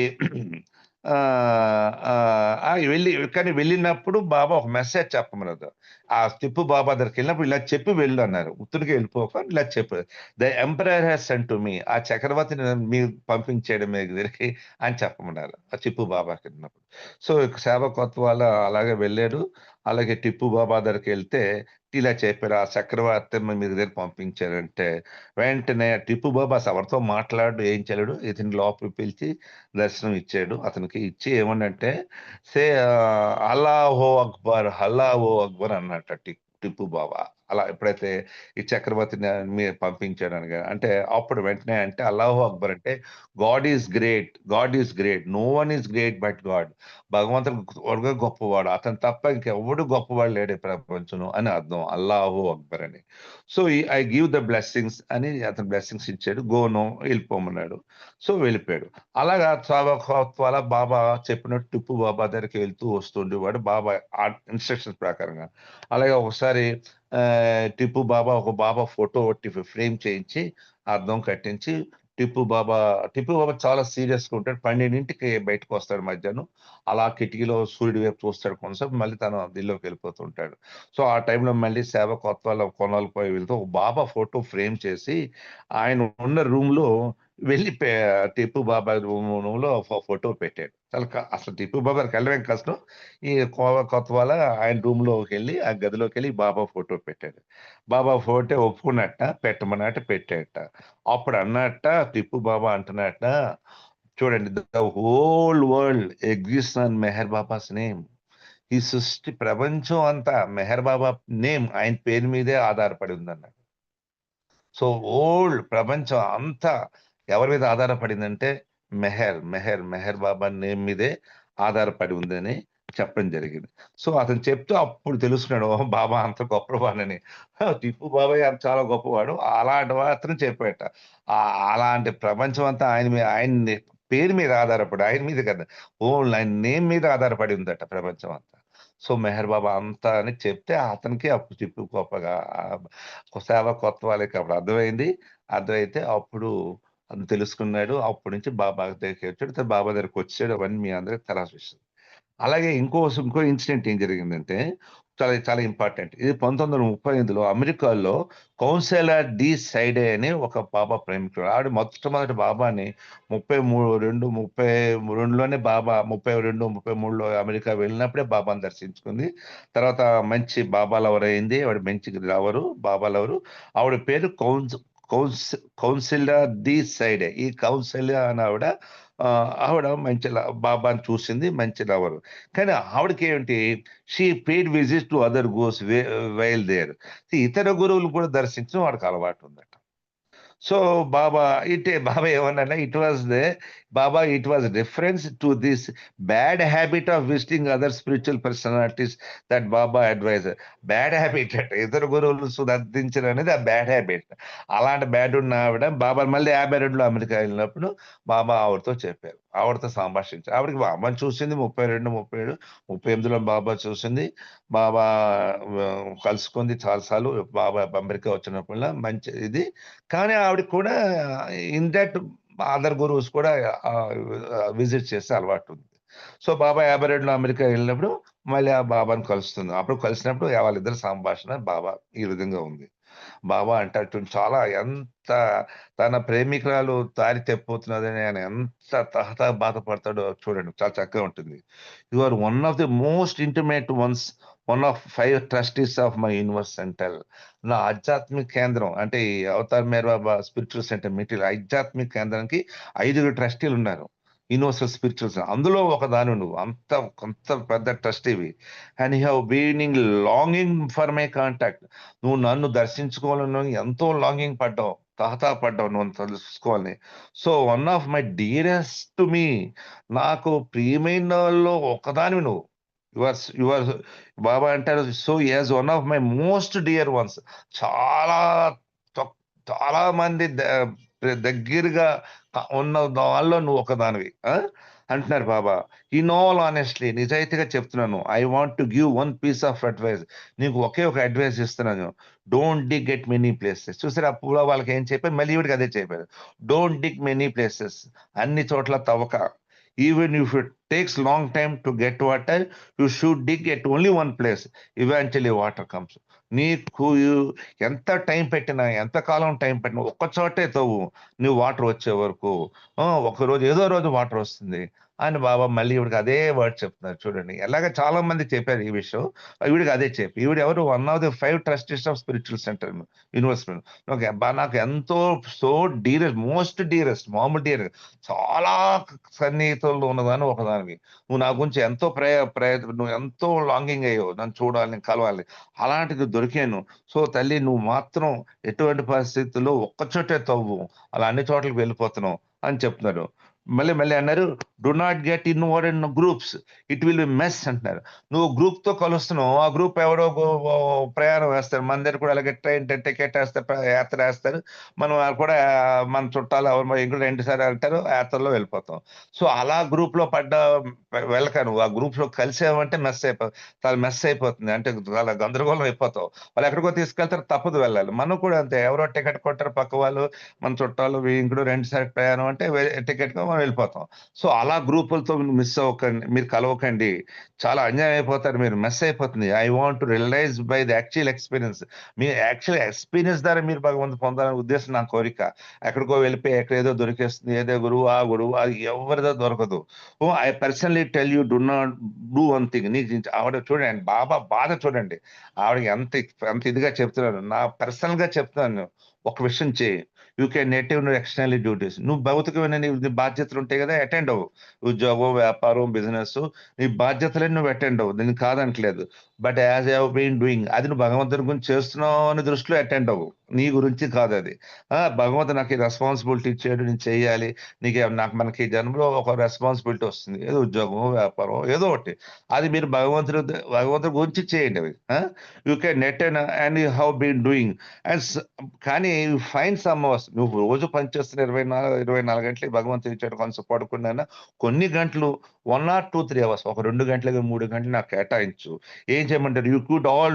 S9: కానీ వెళ్ళినప్పుడు బాబా ఒక మెసేజ్ చెప్పమన్నారు. ఆ టిప్పు బాబా దగ్గరికెళ్ళినప్పుడు ఇలా చెప్పి వెళ్ళు అన్నారు. ఉత్తురుగా వెళ్ళిపోక ఇలా చెప్పు. The emperor has sent to me. ఆ చక్రవర్తిని మీకు పంపించాడు మీ దగ్గరికి అని చెప్పమన్నారు. ఆ టిప్పు బాబాకెళ్ళినప్పుడు. సో, సేవకత్వాల అలాగే వెళ్ళాడు. అలాగే టిప్పు బాబా దగ్గరికెళ్తే ఇలా చెప్పారు. ఆ చక్రవర్తి మీ దగ్గరికి పంపించారంటే, వెంటనే టిప్పు బాబా ఎవరితో మాట్లాడడు, ఏం చేయలేడు. ఇతన్ని లోపలికి పిలిచి దర్శనం ఇచ్చాడు. అతనికి ఇచ్చి ఏమనంటే, అల్లాహో అక్బర్, అల్లాహో అక్బర్ అన్నట్ట టిప్పు బాబా. అలా ఎప్పుడైతే ఈ చక్రవర్తిని పంపించాడనగా అంటే అప్పుడు వెంటనే అంటే అల్లాహో అక్బర్ అంటే God is great. God is great. No one is great but God. భగవంతుడు ఒక్కడే గొప్పవాడు. అతను తప్ప ఇంకెవడు గొప్పవాడు లేడు ఈ ప్రపంచంలో అని అర్థం. అల్లాహు అక్బర్ అని. So, I give the blessings అని అతను బ్లెస్సింగ్స్ ఇచ్చాడు. వెళ్ళిపోమన్నాడు. సో, వెళ్ళిపోయాడు. అలాగా చాలా బాబా చెప్పినట్టు టిప్పు బాబా దగ్గరికి వెళ్తూ వస్తుండేవాడు. బాబా ఆ ఇన్‌స్ట్రక్షన్స్ ప్రకారంగా. అలాగే ఒకసారి టిప్పు బాబా ఒక ఫోటో ఫ్రేమ్ చేయించి, అద్దం కట్టించి టిప్పు బాబా చాలా సీరియస్‌గా ఉంటాడు. 12కి బయటకొస్తాడు మధ్యాహ్నం. అలా కిటికీలో సూర్యుడి వైపు చూస్తాడు కొంతసేపు. మళ్ళీ తను దిల్లోకి వెళ్ళిపోతూ ఉంటాడు. సో, ఆ టైంలో మళ్ళీ సేవకత్వాల కొనాలు పోయి వెళ్తూ ఒక బాబా ఫోటో ఫ్రేమ్ చేసి ఆయన ఉన్న రూమ్‌లో వెళ్ళి టిప్పు బాబా రూమ్‌లో ఫోటో పెట్టాడు. చాలా అసలు టిప్పు బాబా దగ్గరికెళ్ళడమే కష్టం. ఈ కొత్వాల ఆయన రూమ్‌లోకెళ్ళి ఆ గదిలోకెళ్ళి బాబా ఫోటో పెట్టాడు. బాబా ఫోటో ఒప్పుకున్నట్ట, పెట్టమన్నట్ట పెట్టాడట. అప్పుడు అన్నట్ట టిప్పు బాబా అంటున్నట్ట, చూడండి the whole world exists on Meher Baba's name. ఈ సృష్టి ప్రపంచం అంతా మెహర్ బాబా నేమ్ ఆయన పేరు మీదే ఆధారపడి ఉందన్నాడు. సో, ప్రపంచం అంతా ఎవరి మీద ఆధారపడిందంటే మెహర్ బాబా నేమ్ మీదే ఆధారపడి ఉందని చెప్పడం జరిగింది. సో, అతను చెప్తూ అప్పుడు తెలుసుకున్నాడు. ఓహో! బాబా అంత గొప్పవాడని. టిప్పు బాబాయ్ చాలా గొప్పవాడు. అలాంటి అతను చెప్పాడట. అలాంటి ప్రపంచం అంతా ఆయన పేరు మీద ఆధారపడి ఆయన మీద కాదు. ఆయన నేమ్ మీద ఆధారపడి ఉందట ప్రపంచం అంతా. సో, మెహర్ బాబా అంతా అని చెప్తే అతనికి అప్పుడు టిప్పు గొప్పగా సేవకత్వాలకి అప్పుడు అర్థమైంది. అర్థమైతే అప్పుడు అతను తెలుసుకున్నాడు. అప్పటి నుంచి బాబా దగ్గరికి వచ్చాడు. బాబా దగ్గరికొచ్చాడు. అవన్నీ మీ అందరికి తర్వాత విషయం. అలాగే ఇంకో ఇన్సిడెంట్ ఏం జరిగిందంటే చాలా చాలా ఇంపార్టెంట్. ఇది 1935లో అమెరికాలో కౌన్సిలర్ డి సైడే అని ఒక బాబా ప్రేమికుడు. ఆవిడ మొట్టమొదటి బాబాని 32లోనే బాబా 32, 33లో అమెరికా వెళ్ళినప్పుడే బాబాని దర్శించుకుంది. తర్వాత మంచి బాబా లవర్ అయింది. ఆవిడ మంచి బాబా లవరు. ఆవిడ పేరు కౌన్సిలర్ డి సైడే. ఈ కౌన్సిలర్ అని ఆవిడ మంచి బాబాని చూసింది. మంచి లవరు. కానీ ఆవిడకేంటి she paid visit to other gurus while there. ఇతర గురువులు కూడా దర్శించడం వాడికి అలవాటు ఉందట. సో బాబా ఏమన్నా it was reference to this bad habit of visiting other spiritual personalities that Baba advised. Bad habit అంటే ఇతర గురువులు సుదర్శించడం అనేది ఆ బ్యాడ్ హ్యాబిట్. అలాంటి బ్యాడ్ ఉన్న ఆవిడ బాబా మళ్ళీ 52లో అమెరికా వెళ్ళినప్పుడు బాబా ఆవిడతో చెప్పారు, ఆవిడతో సంభాషించారు. ఆవిడకి బాబాని చూసింది 32, 37, 38లో బాబా చూసింది. బాబా కలుసుకుంది చాలాసార్లు. బాబా అమెరికా వచ్చినప్పుడు మంచి ఇది. కానీ ఆవిడకి కూడా ఇన్ దట్ అదర్ గురువుస్ కూడా విజిట్ చేసే అలవాటు ఉంది. సో బాబా 52లో అమెరికా వెళ్ళినప్పుడు మళ్ళీ ఆ బాబాని కలుస్తుంది. అప్పుడు కలిసినప్పుడు వాళ్ళిద్దరు సంభాషణ బాబా ఈ విధంగా ఉంది. బాబా అంటాడు చాలా ఎంత తన ప్రేమికురాలు దారి తెప్పిపోతున్నదని ఆయన ఎంత బాధపడతాడో చూడండి, చాలా చక్కగా ఉంటుంది. You are one of the most intimate ones, one of 5 trustees of my universe centre. నా ఆధ్యాత్మిక కేంద్రం అంటే ఈ Avatar Meher Baba spiritual centre material ఆధ్యాత్మిక కేంద్రానికి 5 ట్రస్టీలు ఉన్నారు, యూనివర్సల్ స్పిరిచువల్స్. అందులో ఒక దాని నువ్వు అంత పెద్ద ట్రస్టీవి. And you have been longing for my contact. నువ్వు నన్ను దర్శించుకోవాలని ఎంతో లాంగింగ్ పడ్డావు, పడ్డావు నువ్వు తెలుసుకోవాలని. So one of my dearest to me, నాకు ప్రియమైన వాళ్ళు ఒకదానివి నువ్వు. యువర్ బాబా అంటారు so as one of my most dear ones. చాలా మంది దగ్గరగా ఉన్న వాళ్ళలో నువ్వు ఒకదానివి అంటున్నారు బాబా. ఇన్ ఆల్ ఆనెస్ట్లీ, నిజాయితీగా చెప్తున్నాను, I want to give one piece of advice. నీకు ఒకే ఒక అడ్వైస్ ఇస్తున్నాను. Don't dig at many places. చూసారు అప్పుడు వాళ్ళకి ఏం చెప్పారు, మళ్ళీ ఇవిడికి అదే చెప్పారు. Don't dig many places. అన్ని చోట్ల తవ్వక. Even if it takes long time to get water, you should dig at only one place. Eventually water comes. నీకు ఎంత టైం పెట్టినా, ఎంత కాలం టైం పెట్టినా ఒక్క చోటే తవ్వు, నువ్వు వాటర్ వచ్చే వరకు. ఒకరోజు ఏదో రోజు వాటర్ వస్తుంది అని బాబా మళ్ళీ ఈవిడికి అదే వర్డ్ చెప్తున్నారు. చూడండి ఎలాగ చాలా మంది చెప్పారు ఈ విషయం, ఈవిడికి అదే చెప్పి. ఈవిడ ఎవరు, one of the 5 trustees of spiritual centre university. నాకు ఎంతో సో డీరెస్ట్, మోస్ట్ డీరెస్ట్, మామూలు డీర్, చాలా సన్నిహితుల్లో ఉన్నదాన్ని ఒకదానివి. నువ్వు నా గురించి ఎంతో నువ్వు ఎంతో లాంగింగ్ అయ్యావు, నన్ను చూడాలని, కలవాలి. అలాంటిది దొరికాను. సో తల్లి నువ్వు మాత్రం ఎటువంటి పరిస్థితుల్లో ఒక్కచోటే తవ్వు, అలా అన్ని చోట్లకి వెళ్ళిపోతున్నావు అని చెప్తున్నారు. మళ్ళీ అన్నారు do not get involved in groups, it will be mess అంటున్నారు. నువ్వు గ్రూప్ తో కలుస్తున్నావు, ఆ గ్రూప్ ఎవరో ప్రయాణం వేస్తారు, మన దగ్గర కూడా అలాగే ట్రైన్ టికెట్ వేస్తారు, యాత్ర వేస్తారు. మనం కూడా మన చుట్టాలు ఎవరు ఇంకో 2 సార్లు అంటారు, యాత్రలో వెళ్ళిపోతాం. సో అలా గ్రూప్ లో వెళ్ళక నువ్వు ఆ గ్రూప్ లో కలిసేవంటే చాలా మెస్ అయిపోతుంది, అంటే చాలా గందరగోళం అయిపోతావు. వాళ్ళు ఎక్కడికో తీసుకెళ్తారు, తప్పదు వెళ్ళాలి. మనం కూడా అంతే, ఎవరో టికెట్ కొట్టారు పక్క వాళ్ళు, మన చుట్టాలు ఇంకో 2 సార్లు ప్రయాణం అంటే టికెట్ మనం వెళ్ళిపోతాం. సో అలా గ్రూపులతో మిస్ అవ్వకండి, మీరు కలవకండి, చాలా అన్యాయం అయిపోతారు, మీరు మిస్ అయిపోతుంది. I want to realise by the actual experience. మీ యాక్చువల్ ఎక్స్పీరియన్స్ ద్వారా మీరు భగవంతు పొందాలనే ఉద్దేశం నా కోరిక. ఎక్కడికో వెళ్ళిపోయి ఎక్కడేదో దొరికేస్తుంది, ఏదో గురువు ఆ గురువు, అది ఎవరిదో దొరకదు. I personally tell you do not do one thing. ఆవిడ చూడండి, బాబా బాధ చూడండి, ఆవిడకి ఎంత ఇదిగా చెప్తున్నాను. నా పర్సనల్ గా చెప్తున్నాను, ఒక విషయం చేయి. You can attend external duties. నువ్వు భౌతికమైన నీ బాధ్యతలు ఉంటాయి కదా, అటెండ్ అవ్వు. ఉద్యోగం, వ్యాపారం, బిజినెస్, నీ బాధ్యతలని నువ్వు అటెండ్ అవ్వు, దీన్ని కాదనట్లేదు. But as I have been doing, అది నువ్వు భగవంతుని గురించి చేస్తున్నావు అని దృష్టిలో అటెండ్ అవ్వు, నీ గురించి కాదు అది. భగవంతుడు నాకు ఈ రెస్పాన్సిబిలిటీ ఇచ్చాడు, నేను చేయాలి. మనకి జన్మలో ఒక రెస్పాన్సిబిలిటీ వస్తుంది, ఏదో ఉద్యోగం, వ్యాపారం, ఏదో ఒకటి. అది మీరు భగవంతుడి గురించి చేయండి. అవి you can attend and you have been doing. And కానీ ఫైన్ సమ్ అవర్స్, నువ్వు రోజు పనిచేస్తున్న 24 గంటలకి భగవంతుడు ఇచ్చాడు, కొంచెం పడుకున్నా కొన్ని గంటలు 1 or 2, 3 hours, ఒక 2 గంటలకి 3 గంటలు నాకు కేటాయించు. ఏం చేయమంటారు? You could all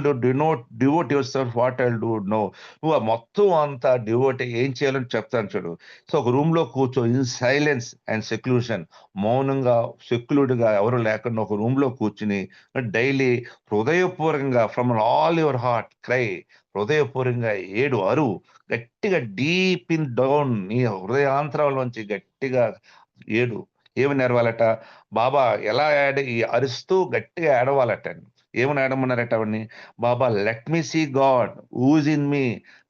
S9: devote yourself what I do no. నువ్వు మొత్తం అంతా డివోట్ ఏం చేయాలని చెప్తాను చూడు. సో ఒక రూమ్ లో కూర్చో, ఇన్ సైలెన్స్ అండ్ సెక్లూషన్, మౌనంగా సెక్యులర్డ్గా ఎవరు లేకుండా ఒక రూమ్ లో కూర్చుని డైలీ హృదయపూర్వకంగా from all your heart cry, హృదయపూర్వకంగా అరువు, గట్టిగా డీప్ ఇన్ డౌన్, నీ హృదయాంతరంలోంచి గట్టిగా ఏడు. ఏమి నెరవాలట? బాబా ఎలా అరుస్తూ గట్టిగా ఏడవాలట. ఏమని అడగమన్నారట ఆవిడ్ని? Baba let me see God who's in me.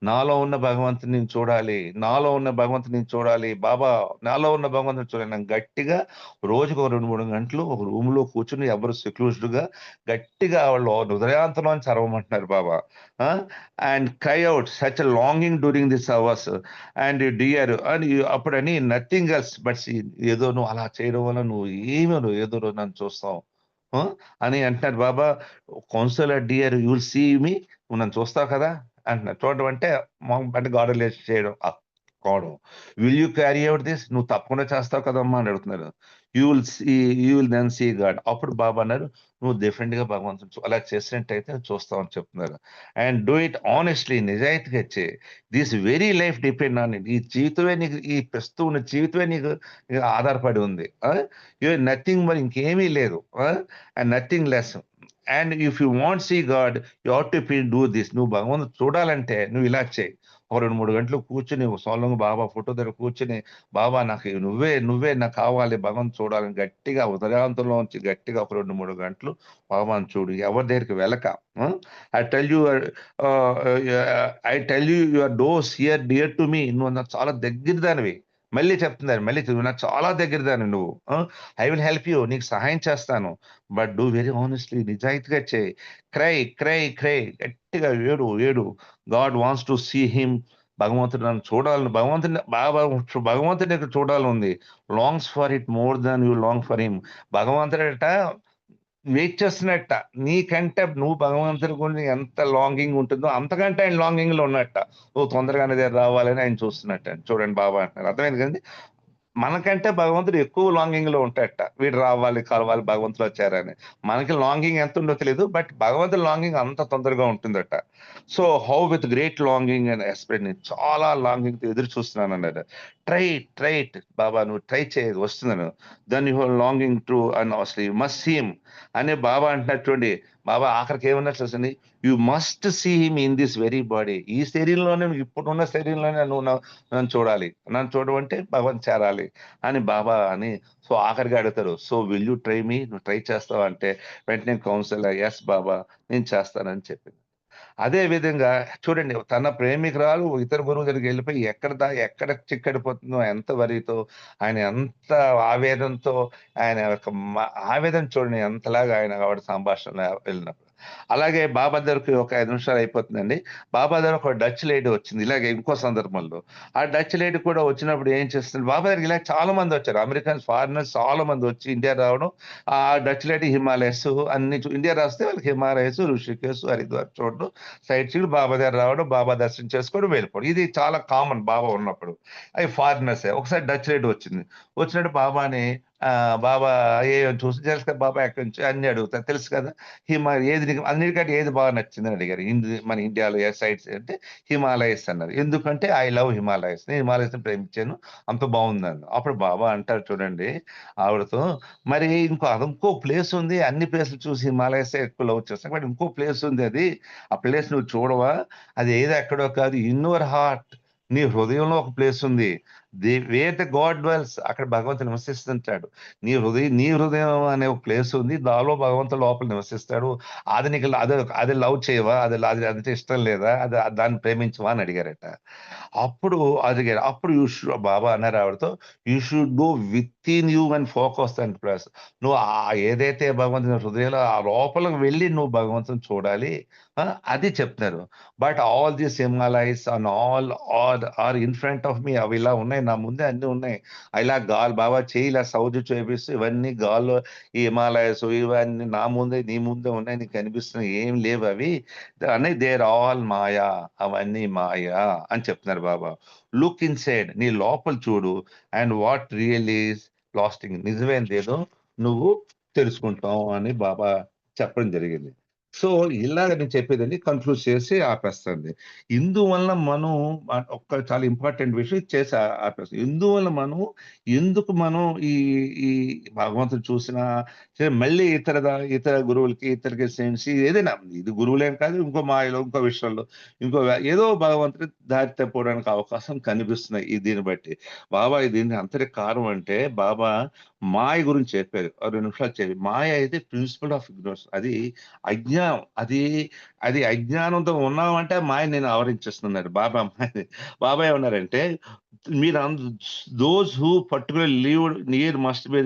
S9: నాలో ఉన్న భగవంతుని నేను చూడాలి, నాలో ఉన్న భగవంతుని నేను చూడాలి బాబా, నాలో ఉన్న భగవంతుని చూడాలి. నేను గట్టిగా రోజుకు 2-3 గంటలు ఒక రూమ్‌లో కూర్చొని ఎవరు సెక్లూజ్డ్‌గా గట్టిగా వాళ్ళు హృదయాంతరాన్ని చదవమంటున్నారు Baba. And cry out such a longing during this hours and dear అని అప్పుడని నథింగ్ ఎల్స్ బట్ సీ. ఏదో నువ్వు అలా చేయడం వల్ల నువ్వు ఏదో నన్ను చూస్తావు అని అంటున్నారు Baba. Counsellor dear you will see me, నువ్వు నన్ను చూస్తావు కదా అంటున్నారు. చూడడం అంటే అంటే గాడ్ రిలేషన్ చేయడం కావడం. Will you carry out this, నువ్వు తప్పకుండా చేస్తావు కదమ్మా అని అడుగుతున్నారు. You will then see God. అప్పుడు బాబా అన్నారు నువ్వు డెఫినెట్ గా భగవంతుడు అలా చేసినట్టయితే చూస్తావు అని చెప్తున్నారు. అండ్ డూ ఇట్ ఆనెస్ట్లీ, నిజాయితీగా చే. This very life depend on it. ఈ జీవితమే నీకు, ఈ ప్రస్తుతం ఉన్న జీవితమే నీకు ఆధారపడి ఉంది. నథింగ్, మరి ఇంకేమీ లేదు. And nothing less. And if you want see God you have to do this. నువ్వు భగవంతుడు చూడాలంటే నువ్వు ఇలా చేయి. ఒక 2-3 గంటలు కూర్చుని సోలంగా బాబా ఫోటో దగ్గర కూర్చుని బాబా నాకు నువ్వే నాకు కావాలి భగవంతు చూడాలని గట్టిగా ఉదయాంతంలోంచి గట్టిగా ఒక 2-3 గంటలు బాబాను చూడు. ఎవరి దగ్గరికి వెళ్ళక. I tell you your dose here dear to me. నువ్వు నాకు చాలా దగ్గర దానివి. మళ్ళీ చెప్తున్నారు, మళ్ళీ నాకు చాలా దగ్గర దాన్ని నువ్వు. ఐ విల్ హెల్ప్ యూ, నీకు సహాయం చేస్తాను. బట్ డూ వెరీ ఆనెస్ట్లీ, నిజాయితీగా చేయి. క్రై గట్టిగా ఏడు. God wants to see him. భగవంతుడు నన్ను చూడాలని, భగవంతుడి నీకు చూడాలని ఉంది. Longs for it more than you long for him. భగవంతుడట వెయిట్ చేస్తున్నట్ట నీకంటే, నువ్వు భగవంతుడి గురించి ఎంత లాంగింగ్ ఉంటుందో అంతకంటే ఆయన లాంగింగ్ లో ఉన్నట్ట. నువ్వు తొందరగానే దగ్గర రావాలని ఆయన చూస్తున్నట్ట. చూడండి బాబా అంటున్నారు. అర్థమైంది కదండి? మనకంటే భగవంతుడు ఎక్కువ లాంగింగ్ లో ఉంటాడట. వీడు రావాలి కలవాలి భగవంతుడు వచ్చారని. మనకి లాంగింగ్ ఎంత ఉందో తెలియదు, బట్ భగవంతుడి లాంగింగ్ అంత తొందరగా ఉంటుందట. So how with great longing and expect, నేను చాలా లాంగింగ్ ఎదురు చూస్తున్నాను అన్నాడు. ట్రై బాబా, నువ్వు ట్రై చేయదు వస్తున్నాను. Then you longing to and అసలు యూ మస్ట్ సీ హిమ్ అని బాబా అంటున్నటువంటి. బాబా ఆఖరికి ఏమన్నా చూసింది, you must see him in this very body. ఈ శరీరంలోనే, ఇప్పుడున్న శరీరంలోనే నువ్వు నన్ను చూడాలి. నన్ను చూడమంటే భగవంతు చేరాలి అని బాబా అని. సో ఆఖరిగా అడుగుతారు, సో విల్ యూ ట్రై మీ, నువ్వు ట్రై చేస్తావు అంటే వెంటనే కౌన్సిలర్ ఎస్ బాబా నేను చేస్తానని చెప్పింది. అదే విధంగా చూడండి, తన ప్రేమికురాలు ఇతర గురువు దగ్గరికి వెళ్ళిపోయి ఎక్కడ చిక్కడిపోతుందో, ఎంత వరితో ఆయన, ఎంత ఆవేదనతో ఆయన యొక్క ఆవేదన చూడండి ఎంతలాగా ఆయన ఆవిడ సంభాషణ వెళ్ళినప్పుడు. అలాగే బాబా దగ్గరికి ఒక 5 నిమిషాలు అయిపోతుందండి. బాబా దగ్గర ఒక డచ్ లేడీ వచ్చింది ఇలాగే ఇంకో సందర్భంలో. ఆ డచ్ లేడీ కూడా వచ్చినప్పుడు ఏం చేస్తుంది, బాబా దగ్గరికి ఇలా చాలా మంది వచ్చారు, అమెరికన్స్ ఫారినర్స్ చాలా మంది వచ్చి ఇండియా రావడం. ఆ డచ్ లేడీ హిమాలయస్ అన్ని ఇండియా రాస్తే వాళ్ళకి హిమాలయస్, ఋషికేశ్, హరిద్వార్ చూడడం, సైట్ సీడ్, బాబా దగ్గర రావడం, బాబా దర్శనం చేసుకోవడం, వెళ్ళిపోవడం. ఇది చాలా కామన్ బాబా ఉన్నప్పుడు. అవి ఫారినర్సే. ఒకసారి డచ్ లేడీ వచ్చినట్టు బాబాని బాబా చూసి తెలుసు కదా బాబా ఎక్కడి నుంచి అన్ని అడుగుతారు, తెలుసు కదా. అన్నిటికంటే ఏది బాగా నచ్చిందని అడిగారు. మన ఇండియాలో ఏ సైట్స్ అంటే హిమాలయస్ అన్నారు. ఎందుకంటే ఐ లవ్ హిమాలయస్, నేను హిమాలయస్ ప్రేమించాను, అంత బాగుందన్న. అప్పుడు బాబా అంటారు చూడండి ఆవిడతో, మరి ఇంకో ప్లేస్ ఉంది, అన్ని ప్లేసులు చూసి హిమాలయస్ ఎక్కువ లవ్ చేస్తాను, బట్ ఇంకో ప్లేస్ ఉంది, అది ఆ ప్లేస్ నువ్వు చూడవా? అది ఏదో ఎక్కడో కాదు, ఇన్ యువర్ హార్ట్, నీ హృదయంలో ఒక ప్లేస్ ఉంది. వేర్ ద గాడ్ డ్వెల్స్, అక్కడ భగవంతుడు నివసిస్తుంటాడు. నీ హృదయం అనే ఒక ప్లేస్ ఉంది, దానిలో భగవంతుడు లోపల నివసిస్తాడు. అది నీకు అది లవ్ చేయవా? అది ఇష్టం లేదా? దాన్ని ప్రేమించవా అని అడిగారట. అప్పుడు బాబా అన్నారు ఆవిడతో, you should go with in you and focus and plus. నువ్వు ఏదైతే భగవంతుని హృదయంలో ఆ లోపలికి వెళ్ళి నువ్వు భగవంతుని చూడాలి, అది చెప్తున్నారు. But all this Himalayas and all are in front of me. అవి ఇలా ఉన్నాయి, నా ముందే అన్ని ఉన్నాయి. ఇలా బాబా చేయి ఇలా సౌజు చూపిస్తూ ఇవన్నీ గాల్లో ఈ హిమాలయస్ ఇవన్నీ నా ముందే నీ ముందే ఉన్నాయి, నీకు కనిపిస్తున్నాయి, ఏం లేవు అవి అని. దేర్ ఆల్ మాయా, అవన్నీ మాయా అని చెప్తున్నారు బాబా. లుక్ ఇన్ సైడ్, నీ లోపల చూడు. And what real is lasting, నిజమేందేదో నువ్వు తెలుసుకుంటావు అని బాబా చెప్పడం జరిగింది. సో ఇలాగ నేను చెప్పేదండి కన్క్లూడ్ చేసి ఆపేస్తుంది. ఇందువల్ల మనం ఒక్క చాలా ఇంపార్టెంట్ విషయం చేసి ఆపేస్తాం. ఎందుకు మనం ఈ ఈ భగవంతుడు చూసినా మళ్ళీ ఇతర గురువులకి, ఇతర సెయింట్స్ ఏదైనా ఇది గురువులేం కాదు, ఇంకో మాయలో, ఇంకో విషయంలో, ఏదో భగవంతుడి దారి తప్పిపోవడానికి అవకాశం కనిపిస్తున్నాయి దీన్ని బట్టి. బాబా దీన్ని అంతటి కారణం అంటే బాబా మాయ గురించి చెప్పారు. 2 నిమిషాలు చెప్పి మాయ అయితే ప్రిన్సిపల్ ఆఫ్ ఇగ్నోరెన్స్. అది అజ్ఞానం. అది అజ్ఞానంతో ఉన్నామంటే మాయ నేను ఆవరించేస్తున్నాడు బాబా. బాబా ఏమన్నారంటే మీరు those who particular leave near must be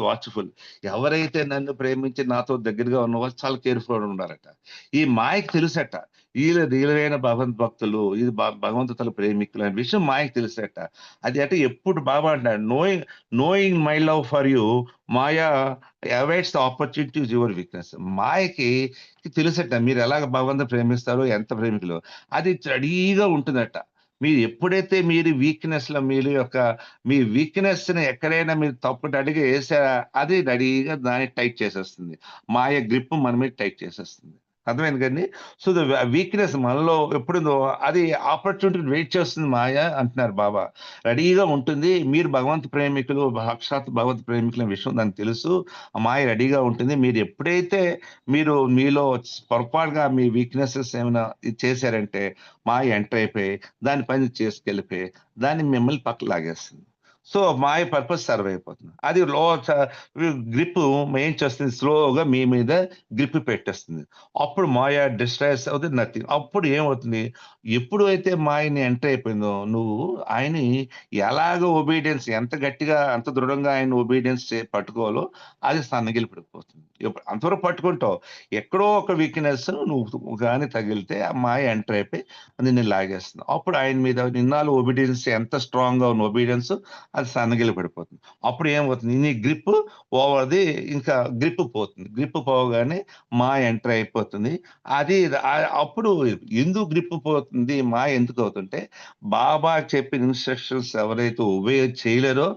S9: watchful. ఎవరైతే నన్ను ప్రేమించి నాతో దగ్గరగా ఉన్న వాళ్ళు చాలా కేర్ఫుల్ ఉన్నారట. ఈ మాయకి తెలుసట వీళ్ళైన భగవద్భక్తులు, ఇది భగవంతుల ప్రేమికులు అనే విషయం మాయకి తెలుసట. అది అంటే ఎప్పుడు బాబా అంటాడు knowing my love for you మాయా avoids the opportunities your weakness. మాయకి తెలుసట మీరు ఎలాగ భగవంతుని ప్రేమిస్తారో, ఎంత ప్రేమికులు అది రెడీగా ఉంటుందట. మీరు ఎప్పుడైతే మీరు వీక్నెస్ లో మీ వీక్నెస్ ని ఎక్కడైనా మీరు తప్పుట అడిగి వేసారా అది రెడీగా దాన్ని టైట్ చేసేస్తుంది. మాయ గ్రిప్ మన మీద టైట్ చేసేస్తుంది. అర్థమైంది కదండి. సో ద వీక్నెస్ మనలో ఎప్పుడుందో అది ఆపర్చునిటీ వెయిట్ చేస్తుంది మాయ అంటున్నారు బాబా. రెడీగా ఉంటుంది. మీరు భగవంతు ప్రేమికులు, సాక్షాత్ భగవంతు ప్రేమికుల విషయం దానికి తెలుసు. ఆ మాయ రెడీగా ఉంటుంది. మీరు ఎప్పుడైతే మీలో పొరపాటుగా మీ వీక్నెసెస్ ఏమైనా చేశారంటే మాయ ఎంటర్ అయిపోయి దాని పని చేసుకెళ్ళిపోయి దాన్ని మిమ్మల్ని పక్కన లాగేస్తుంది. సో మాయ పర్పస్ సర్వ్ అయిపోతుంది. అది గ్రిప్ ఏం చేస్తుంది, స్లోగా మీ మీద గ్రిప్ పెట్టేస్తుంది. అప్పుడు మాయ డిస్ట్రాక్ట్ అవుతుంది, నథింగ్. అప్పుడు ఏమవుతుంది, ఎప్పుడు అయితే మాయని ఎంటర్ అయిపోయిందో నువ్వు ఆయన్ని ఎలాగ ఒబీడియన్స్ ఎంత గట్టిగా అంత దృఢంగా ఆయన ఒబీడియన్స్ పట్టుకోవాలో అది సన్నగిలి పడిపోతుంది. అంతవరకు పట్టుకుంటావు, ఎక్కడో ఒక వీక్నెస్ నువ్వు కానీ తగిలితే ఆ మాయ ఎంటర్ అయిపోయి నిన్ను లాగేస్తుంది. అప్పుడు ఆయన మీద నిన్నాళ్ళు ఒబీడియన్స్ ఎంత స్ట్రాంగ్ గా ఉన్న ఒబీడియన్స్ అది సన్నగిలి పడిపోతుంది. అప్పుడు ఏమవుతుంది, నీ గ్రిప్ ఓవర్ది ఇంకా గ్రిప్ పోతుంది. గ్రిప్ పోగానే మాయ ఎంటర్ అయిపోతుంది. అది అప్పుడు ఎందుకు గ్రిప్ పోతుంది, మాయ ఎందుకు అవుతుంటే బాబా చెప్పిన ఇన్స్ట్రక్షన్స్ ఎవరైతే ఒబే చేయలేరో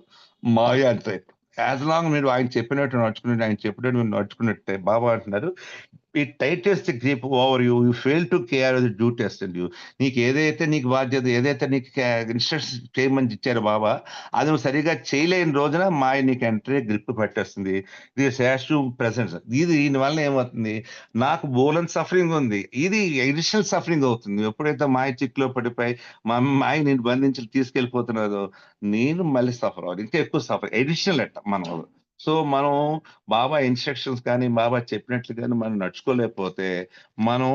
S9: మాయ ఎంటర్ అయిపోతుంది. యాజ్ లాంగ్ మీరు ఆయన చెప్పినట్టు నడుచుకున్నట్టు, ఆయన చెప్పినట్టు మీరు నడుచుకున్నట్టే బాబా అంటున్నారు it tightens the grip over you. You fail to care the due test in you. నీకు ఏదైతే నీకు బాధ్యత, ఏదైతే నీకు ఇన్స్ట్రక్షన్స్ చేయమని ఇచ్చారు బాబా, అది నువ్వు సరిగా చేయలేని రోజున మాయ నీకు ఎంట్రీ గ్రిప్ పెట్టేస్తుంది. ఇది శాశ్వత ప్రెసెన్స్. దీనివల్ల ఏమవుతుంది, నాకు బోలెన్ సఫరింగ్ ఉంది, ఇది ఎడిషనల్ సఫరింగ్ అవుతుంది. ఎప్పుడైతే మాయ చిక్కులో పడిపోయి మాయ నేను బంధించి తీసుకెళ్ళిపోతున్నదో నేను మళ్ళీ సఫర్ అవ్వాలి, ఇంకా ఎక్కువ సఫర్ ఎడిషనల్ అట్ట మనం. సో మనం బాబా ఇన్స్ట్రక్షన్స్ కానీ బాబా చెప్పినట్లు కానీ మనం నడుచుకోలేకపోతే, మనం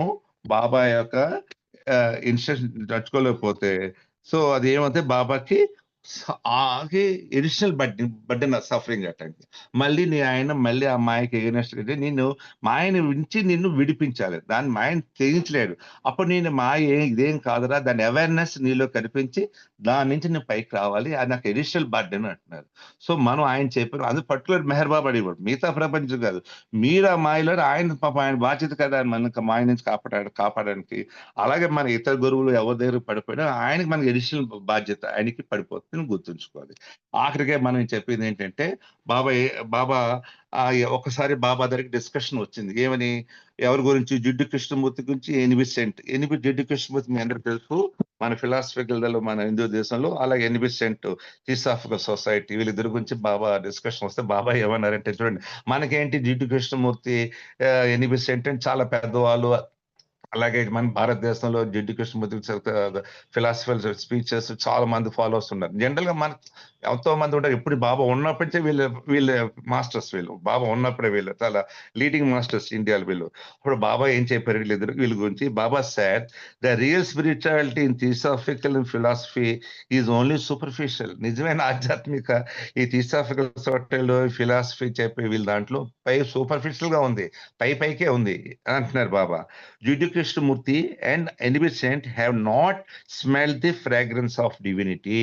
S9: బాబా యొక్క ఇన్స్ట్రక్షన్ నడుచుకోలేకపోతే సో అది ఏమంటే బాబాకి ఆగి ఎడిషనల్ బడ్డెన్ సఫరింగ్ అటండి. మళ్ళీ మళ్ళీ ఆ మాయకి ఎగనెస్ట్ నిన్ను మాయని వించి నిన్ను విడిపించాలి. దాన్ని మాయని తెగించలేడు. అప్పుడు నేను మాయ ఇదేం కాదురా, దాని అవేర్నెస్ నీలో కనిపించి దాని నుంచి నేను పైకి రావాలి, అది నాకు ఎడిషనల్ బర్డెన్ అంటున్నారు. సో మనం ఆయన చెప్పారు, అది పర్టికులర్ మెహర్ బాబా అడిగాడు, మిగతా ప్రపంచం కాదు. మీరు ఆ మాయలో ఆయన పాప ఆయన బాధ్యత కదా మనకు మాయ నుంచి కాపాడడానికి. అలాగే మన ఇతర గురువులు ఎవరి దగ్గర పడిపోయినా ఆయనకి మనకి ఎడిషనల్ బాధ్యత ఆయనకి పడిపోతుంది, గుర్తుంచుకోవాలి. ఆఖరిగా మనం చెప్పింది ఏంటంటే బాబా ఒకసారి బాబా దగ్గరికి డిస్కషన్ వచ్చింది. ఏమని, ఎవరి గురించి, జిడ్డు కృష్ణమూర్తి గురించి, ఎనిబిసెంట్. జిడ్డు కృష్ణమూర్తి మీ అందరికి తెలుసు, మన ఫిలాసఫికల్ మన హిందూ దేశంలో. అలాగే ఎనిబిసెంట్ థియోసాఫికల్ సొసైటీ, వీళ్ళిద్దరి గురించి బాబా డిస్కషన్ వస్తే బాబా ఏమన్నారంటే, చూడండి మనకేంటి జిడ్డు కృష్ణమూర్తి ఎనిబిసెంట్ అని చాలా పెద్దవాళ్ళు, అలాగే మన భారతదేశంలో జిడ్డు కృష్ణమూర్తి ఫిలాసఫికల్ స్పీచెస్ చాలా మంది ఫాలోవర్స్ ఉన్నారు. జనరల్ గా మనకు ఎంతో మంది ఉంటారు. ఇప్పుడు బాబా ఉన్నప్పటికే వీళ్ళ మాస్టర్స్, బాబా ఉన్నప్పుడే వీళ్ళు చాలా లీడింగ్ మాస్టర్స్ ఇండియాలో వీళ్ళు. ఇప్పుడు బాబా ఏం చెప్పారు వీళ్ళ గురించి, బాబా said the real spirituality in theosophical and philosophy is only superficial. నిజమైన ఆధ్యాత్మిక ఈ థియోసాఫికల్ సొసైటీలో ఫిలాసఫీ చెప్పే వీళ్ళ దాంట్లో సూపర్ఫిషియల్ గా ఉంది, పైకే ఉంది అంటున్నారు బాబా. Jiddu Krishnamurti and Enebicent have not smelled the fragrance of divinity.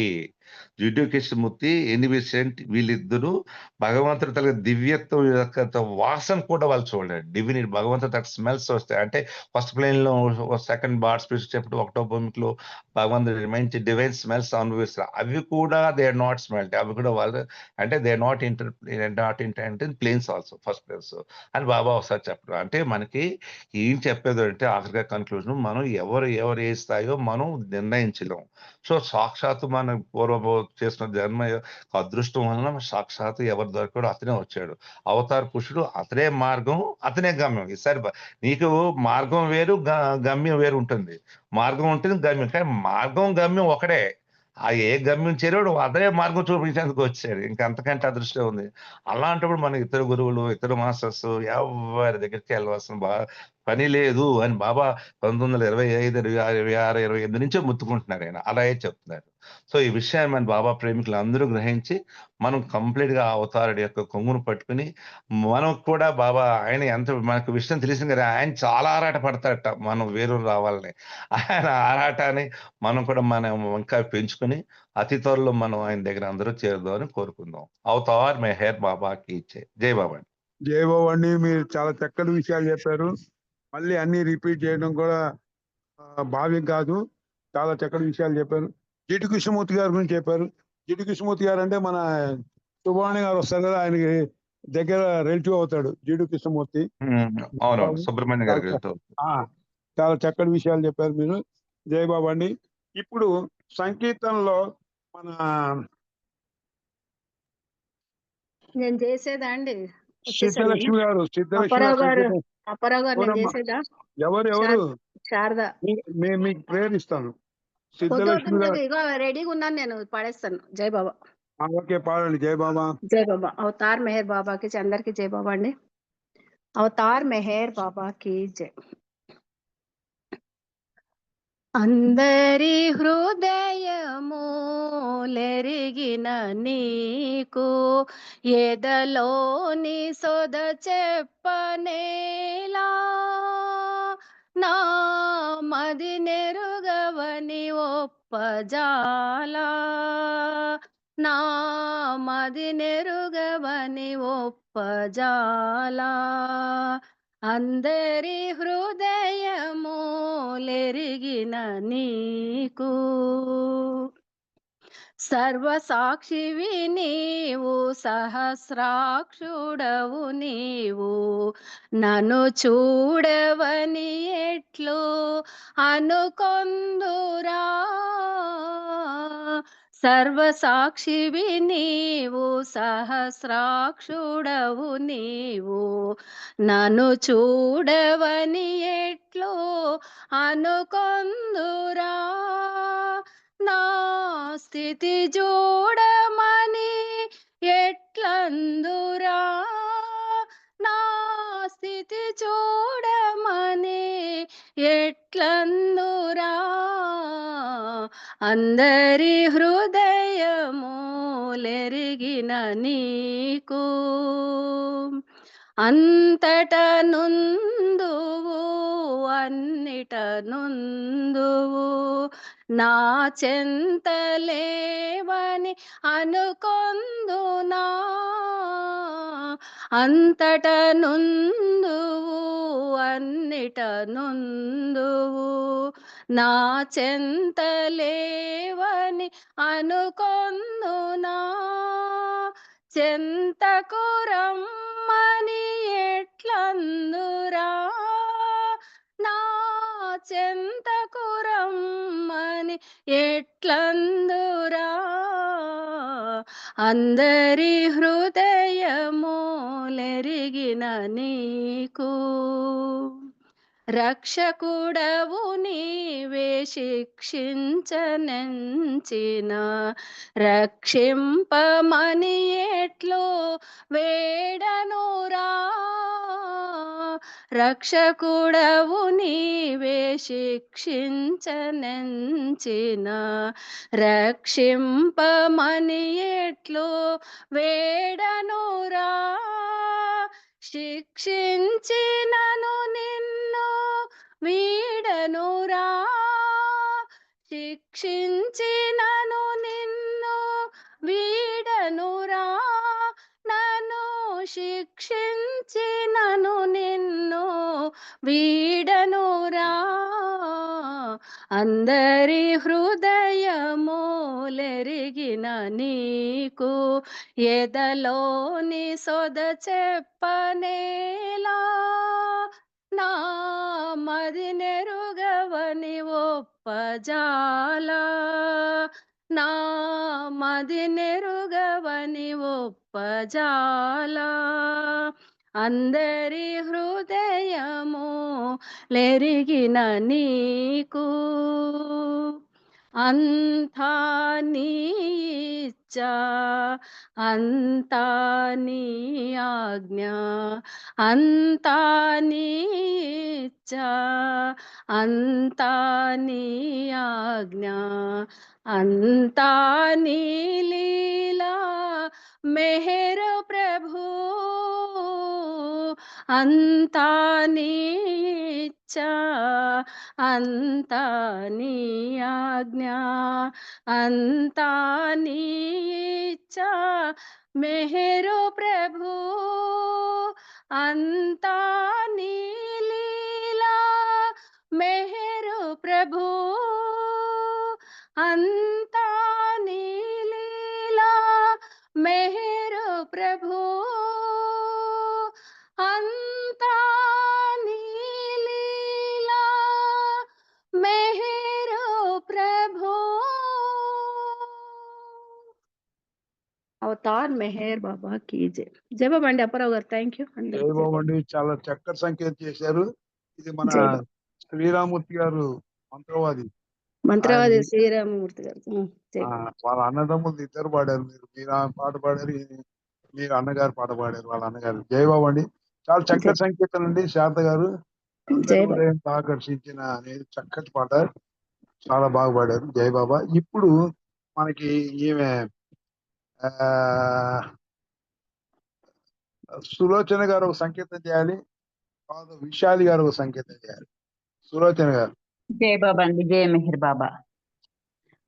S9: Jiddu Krishnamurti, N V cent వీళ్ళిద్దరూ భగవంతుడి తల దివ్యత్వం యొక్క వాసన కూడా వాళ్ళు చూడలేరు. డివినిటీ భగవంతుడి తగ్గ స్మెల్స్ వస్తాయి. అంటే ఫస్ట్ ప్లేన్‌లో సెకండ్ బాడ్ స్పిరిట్స్ చెప్పినప్పుడు ఒకటో భూమికలో భగవంతుడి మంచి డివైన్ స్మెల్స్ అనుభవిస్తారు. అవి కూడా దే ఆర్ నాట్ స్మెల్ట్. అవి కూడా వాళ్ళు అంటే they are not inter planes also first planes అని బాబా ఒకసారి చెప్పడం. అంటే మనకి ఏం చెప్పేదంటే ఆఖరిగా కన్క్లూజన్ మనం ఎవరు ఏ స్థాయో మనం నిర్ణయించలేం. సో సాక్షాత్తు మన పూర్వ చేసిన జన్మ అదృష్టం వలన సాక్షాత్తు ఎవరు దొరకడో అతనే వచ్చాడు. అవతార పురుషుడు అతనే మార్గం, అతనే గమ్యం. ఈసారి నీకు మార్గం వేరు, గమ్యం వేరు ఉంటుంది. మార్గం ఉంటుంది, గమ్యం. కానీ మార్గం, గమ్యం ఒకడే. ఆ ఏ గమ్యం చేరాడు అదే మార్గం చూపించేందుకు వచ్చాడు. ఇంకా అంతకంటే అదృష్టం ఉంది. అలాంటప్పుడు మన ఇతర గురువులు, ఇతర మాస్టర్స్ ఎవరి దగ్గరికి వెళ్ళవలసిన పని లేదు అని బాబా 1925, 26, 28 నుంచే ముత్తుకుంటున్నారు ఆయన. అలాగే చెప్తున్నారు. సో ఈ విషయాన్ని మన బాబా ప్రేమికులు అందరూ గ్రహించి మనం కంప్లీట్ గా అవతారుడి యొక్క కొంగును పట్టుకుని మనం కూడా బాబా ఆయన ఎంత మనకు విషయం తెలిసింది కదా, ఆయన చాలా ఆరాట పడతాడట మనం వేరు రావాలని. ఆయన ఆరాటాన్ని మనం కూడా మనం ఇంకా పెంచుకుని అతి త్వరలో మనం ఆయన దగ్గర అందరూ చేరుదామని కోరుకుందాం. అవతార్ మెహర్ బాబాకి ఇచ్చే. జై బాబా.
S1: జై బాబు అండి, మీరు చాలా చక్కటి విషయాలు చెప్పారు. మళ్ళీ అన్ని రిపీట్ చేయడం కూడా భావ్యం కాదు. చాలా చక్కటి విషయాలు చెప్పారు. జిడ్డు కృష్ణమూర్తి గారి గురించి చెప్పారు. జిడ్డు కృష్ణమూర్తి గారు అంటే మన సుబ్రహ్మణ్య గారు వస్తారు కదా, ఆయనకి దగ్గర రిలేటివ్ అవుతాడు జిడ్డు కృష్ణమూర్తి.
S9: అవునవును, సుబ్రహ్మణ్య గారికి వెళ్తాం.
S1: చాలా చక్కటి విషయాలు చెప్పారు మీరు. జై బాబు అండి. ఇప్పుడు సంకీర్తనలో మన
S3: నేను చేసేదా అండి?
S1: సిద్ధలక్ష్మి గారు,
S3: అప్పారావు గారు
S1: సంకీర్తన
S3: అప్పారావు గారు నేను
S1: అవునమ్మా.
S3: చేసేదా?
S1: ఎవరు
S3: శారద.
S1: మీకు ప్రేయర్ ఇస్తాను.
S3: వద్దు
S1: సిద్ధలక్ష్మి గారు
S3: ఇగో రెడీగా ఉన్నాను, నేను పాడేస్తాను. జై బాబా.
S1: ఓకే, పాడండి. జై బాబా.
S3: జై బాబా. అవతార్ మెహర్ బాబాకి జై. అందరికి జై బాబా అండి. అవతార్ మెహర్ బాబాకి జై. అందరి హృదయములెరిగిన నీకు ఎదలోని సొద చెప్పనేలా, నా మది నెరుగవని ఒప్పజాలా, నా మది నెరుగవని ఒప్పజాలా. అందరి హృదయములెరిగిన నీకు సర్వసాక్షివి నీవు, సహస్రాక్షుడవు నీవు, నన్ను చూడవని ఎట్లు అనుకొందురా. సర్వసాక్షివి నీవు, సహస్రాక్షుడవు నీవు, నన్ను చూడవని ఎట్లు అనుకొందురా. నా స్థితి చూడమని ఎట్లందురా, నా స్థితి చూడమని ఎట్లందురా. అందరి హృదయములెరిగిన నీకు అంతట నుందువు, అన్నిట నుందువు, నా చెంతలేవని అనుకొందునా. అంతట నుందువు, అన్నిట నుందువు, నా చెంతలేవని అనుకొందునా. చెంతకు రమ్మని ఎట్లందురా, నా చెంతకు రమ్మని ఎట్లందురా. అందరి హృదయములెరిగిన నీకు రక్షకుడవు నీవే, శిక్షించనంచిన రక్షింపమని ఎట్లో వేడనురా. రక్షకుడవు నీవే, శిక్షించనంచిన రక్షింపమని ఎట్లో వేడనురా. శిక్షించినను నిన్ను వీడనురా, శిక్షించినను నిన్ను శిక్షించినను నిన్ను వీడనురా. అందరి హృదయములెరిగిన నీకు ఎదలోని సొద చెప్పనేలా. నా మది నెరుగవని ఒప్పజాలా. నా మది నెరుగవని ఒప్పజాలా. అందరి హృదయము లెరిగిన నీకు అంతా నీ ఇచ్చా, అంతా నీ ఆజ్ఞ, అంతా నీ ఇచ్చా, అంతా నీ ఆజ్ఞ, అంతా నీ లీలా మెహర్ ప్రభు. అంతా నీ ఇచ్చా, అంతా నీ ఆజ్ఞ, అంతా నీ ఇచ్చా మెహరు ప్రభు. అంతా నీ లీలా మెహరు ప్రభు. అంతా నీ లీలా మెహరు ప్రభు. అంతా నీ లీలా మెహరు ప్రభు. అవతార్ మెహర్ బాబా కీ జై. జై బాబా అండి అప్పారావు గారు. Thank you.
S1: జై బాబు అండి, చాలా చక్కటి సంకేతం చేశారు. ఇది మన
S3: జై బాబా.
S1: శ్రీరామూర్తి గారు మంత్రవాది.
S3: మంత్రవాది
S1: ఆయన
S3: శ్రీరామమూర్తి గారు. జై బాబా.
S1: వాళ్ళ అన్నదమ్ములు ఇద్దరు పాడారు. మీరు ఆమె పాట పాడారు, మీరు అన్నగారు పాట పాడారు, వాళ్ళ అన్నగారు. జై బాబు అండి, చాలా చక్కటి సంకేతం అండి. శారద గారు అందరి
S3: జై బాబా.
S1: హృదయం ఆకర్షించిన అనేది చక్కటి పాట, చాలా బాగా పాడారు. జై బాబా. ఇప్పుడు మనకి ఈమె ఆ సులోచన గారు ఒక సంకేతం చేయాలి, విశాలి గారు ఒక సంకేతం చేయాలి. సులోచన గారు.
S4: जय बाबा अंडी जय मेहर बाबा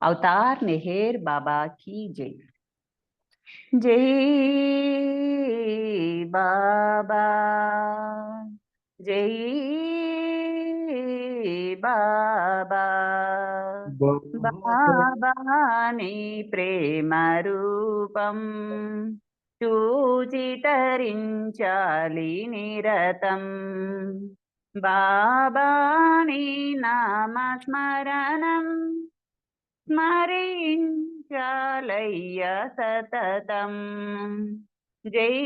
S4: अवतार मेहर बाबा की जय जय बाबा जय बाबा बाबा नी प्रेम रूपम చూచి తరించాలి నిరతం బాబాని నామస్మరణం స్మరించాలయ్య సతతం జై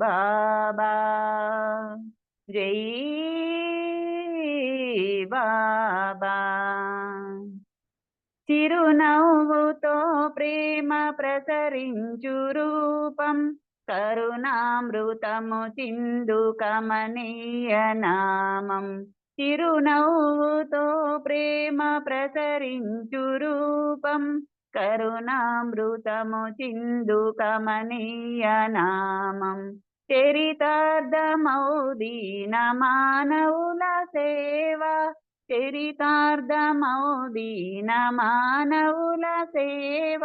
S4: బాబా జై బాబా చిరునవ్వుతో ప్రేమ ప్రసరించు రూపం కరుణామృతము చిందు కమనీయ నామం చిరునవ్వుతో ప్రేమ ప్రసరించు రూపం కరుణామృతము చిందు కమనీయ నామం చరితార్థమౌదీన మానవుల సేవ చరితార్థమౌదీన మానవుల సేవ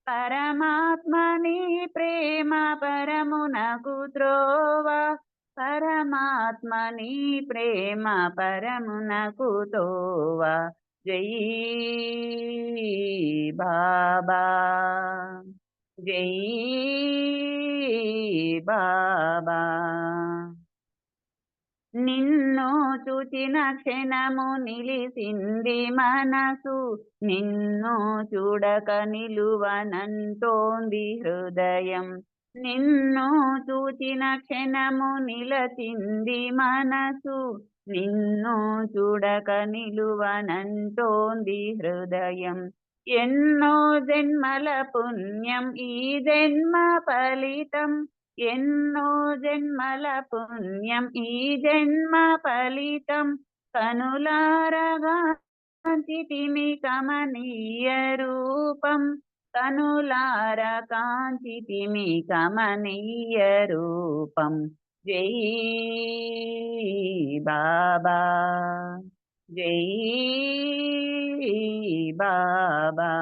S4: పరమాత్మని ప్రేమ పరమునకు త్రోవ పరమాత్మని ప్రేమ పరమునకు తోవ జై బాబా జై బాబా నిన్ను చూచిన క్షణము నిలిసింది మనసు నిన్ను చూడక నిలువనంటోంది హృదయం నిన్ను చూచిన క్షణము నిలచింది మనసు నిన్ను చూడక నిలువనంటోంది హృదయం ఎన్నో జన్మల పుణ్యం ఈ జన్మ ఫలితం ఎన్నో జన్మల పుణ్యం ఈ జన్మ ఫలితం కనులారగా కాంచితిమి కమనీయ రూపం కనులార కాంచితిమి కమనీయ రూపం జై బాబా జై బాబా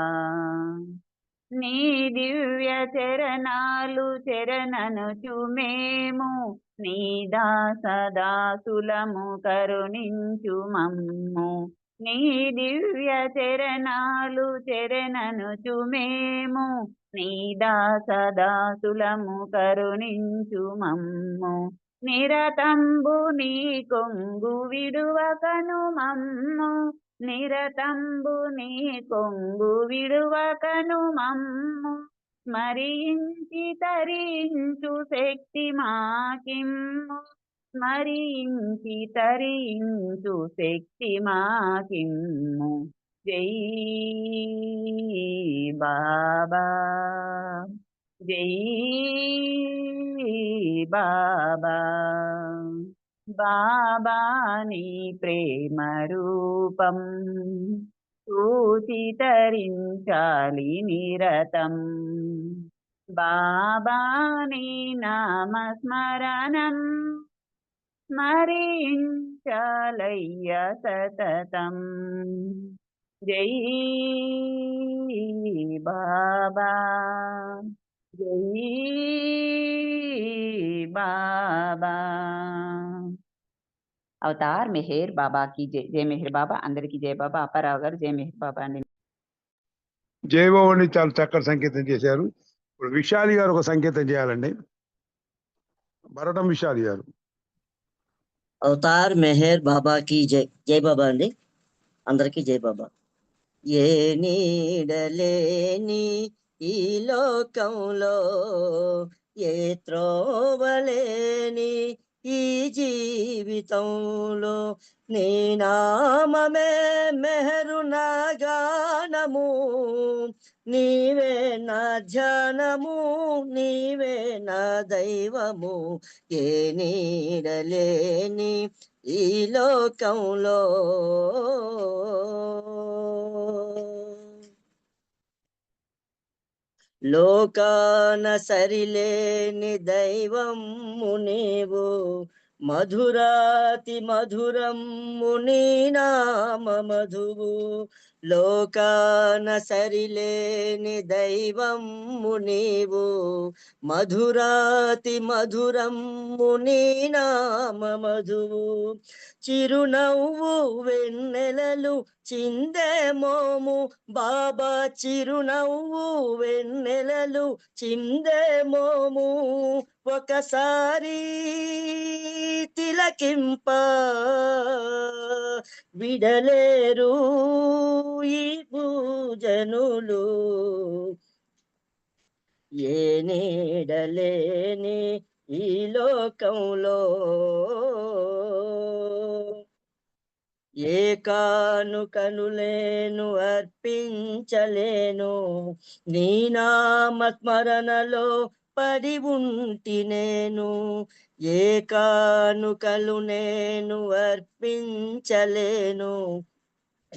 S4: నీ దివ్య చరణాలు చరణనుచు మేము నీ దాసదాసులము కరుణించు మమ్ము. నీ దివ్య చరణాలు చరణనుచు మేము నీ దాసదాసులము కరుణించు మమ్ము. నిరతంబు నీ కొంగు విడువకను మమ్ము. నిరతంబు నీ కొంగు విడువకను మమ్ము. స్మరించి తరించు శక్తి మాకిమ్ము. స్మరించి తరించు శక్తి మాకిమ్ము. జై బాబా, జై బాబా. బాబా నీ ప్రేమ రూపం చూసి తరించాలి నిరతం. బాబా నీ నామ స్మరణం స్మరించాలయ్య సతతం. జై బాబా, జై బాబా. అవతార్ మెహర్ బాబా की जय. जय मेहर बाबा. అందరికీ జై బాబా. అప్పారావు గారు జై మెహర్ బాబా అండి.
S1: జయబాబుని చాలా చక్కటి సంకేతం చేశారు. ఇప్పుడు విశాలి గారు ఒక సంకేతం చేయాలండి. భరతం విశాలి గారు.
S10: అవతార్ మెహర్ బాబా की जय. జై బాబా అండి. అందరికీ జై బాబా. ఏ నీడలేని ఈ లోకంలో ఏ త్రోవలేని ఈ జీవితంలో నీ నామమే మెహరు నా గానము. నీవే నా ధ్యానము, నీవే నా దైవము. ఏ నీడలేని ఈ లోకంలో లోకాన సరిలేని దైవము నీవు. మధురాతి మధురము నీ నామ మధువు. లోకాన సరిలేని దైవము నీవు. మధురాతి మధురము నీ నామ మధువు. చిరునవ్వు వెన్నెలలు చిందే మోము బాబా. చిరునవ్వు వెన్నెలలు చిందే మోము. ఒకసారి తిలకింప విడలేరు ఈ పూజనులు. ఏ నీడలేని ఈ లోకంలో ఏ కానుకను లేను అర్పించలేను. నీ నామ స్మరణలో పడి ఉంటి నేను. ఏ కానుకలు నేను అర్పించలేను.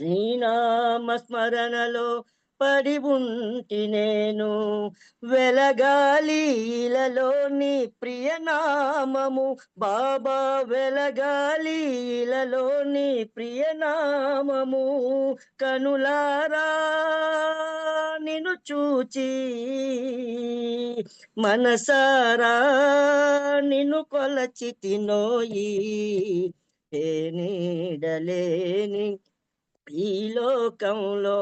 S10: నీ నామ స్మరణలో పడి ఉంటి నేను. వెలగాలిలలో నీ ప్రియనామము బాబా. వెలగాలిలలో నీ ప్రియనామము. కనులారా నిన్ను చూచి మనసారా నిన్ను కొలచితినోయి. ఏ నీడలేని ఈ లోకంలో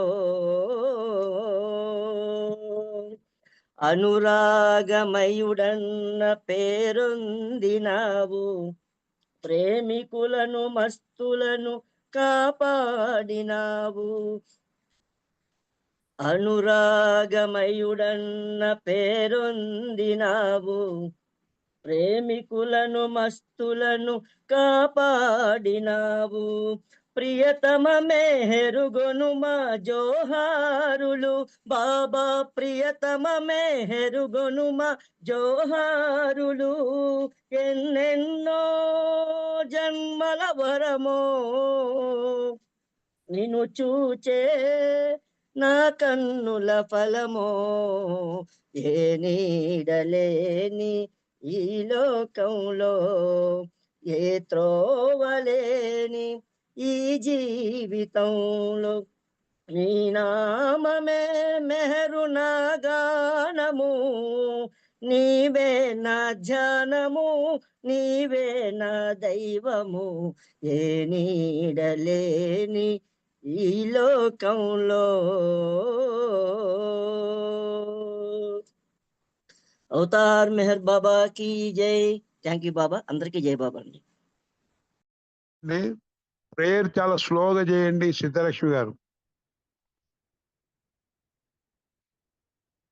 S10: అనురాగమయుడన్న పేరొందినావు. ప్రేమికులను మస్తులను కాపాడినావు. అనురాగమయుడన్న పేరొందినావు. ప్రేమికులను మస్తులను కాపాడినావు. ప్రియతమ మెహరుగొను మా జోహారులు బాబా. ప్రియతమ మెహరుగొను మా జోహారులు. ఎన్నెన్నో జన్మల వరమో నిన్ను చూచే నా కన్నుల ఫలమో. ఏ నీడలేని ఈ లోకంలో ఏ త్రోవలేని ఈ జీవితంలో నీ నామమే మెహరునా గానము, నీవే నా ధ్యానము, నీవే నా దైవము, ఏ నీడలేని ఈ లోకంలో. అవతార్ మెహర్ బాబాకి జై. థ్యాంక్ యూ బాబా, అందరికీ జై బాబా అండి.
S1: ప్రేయర్ చాలా స్లోగా చేయండి సిద్ధలక్ష్మి గారు.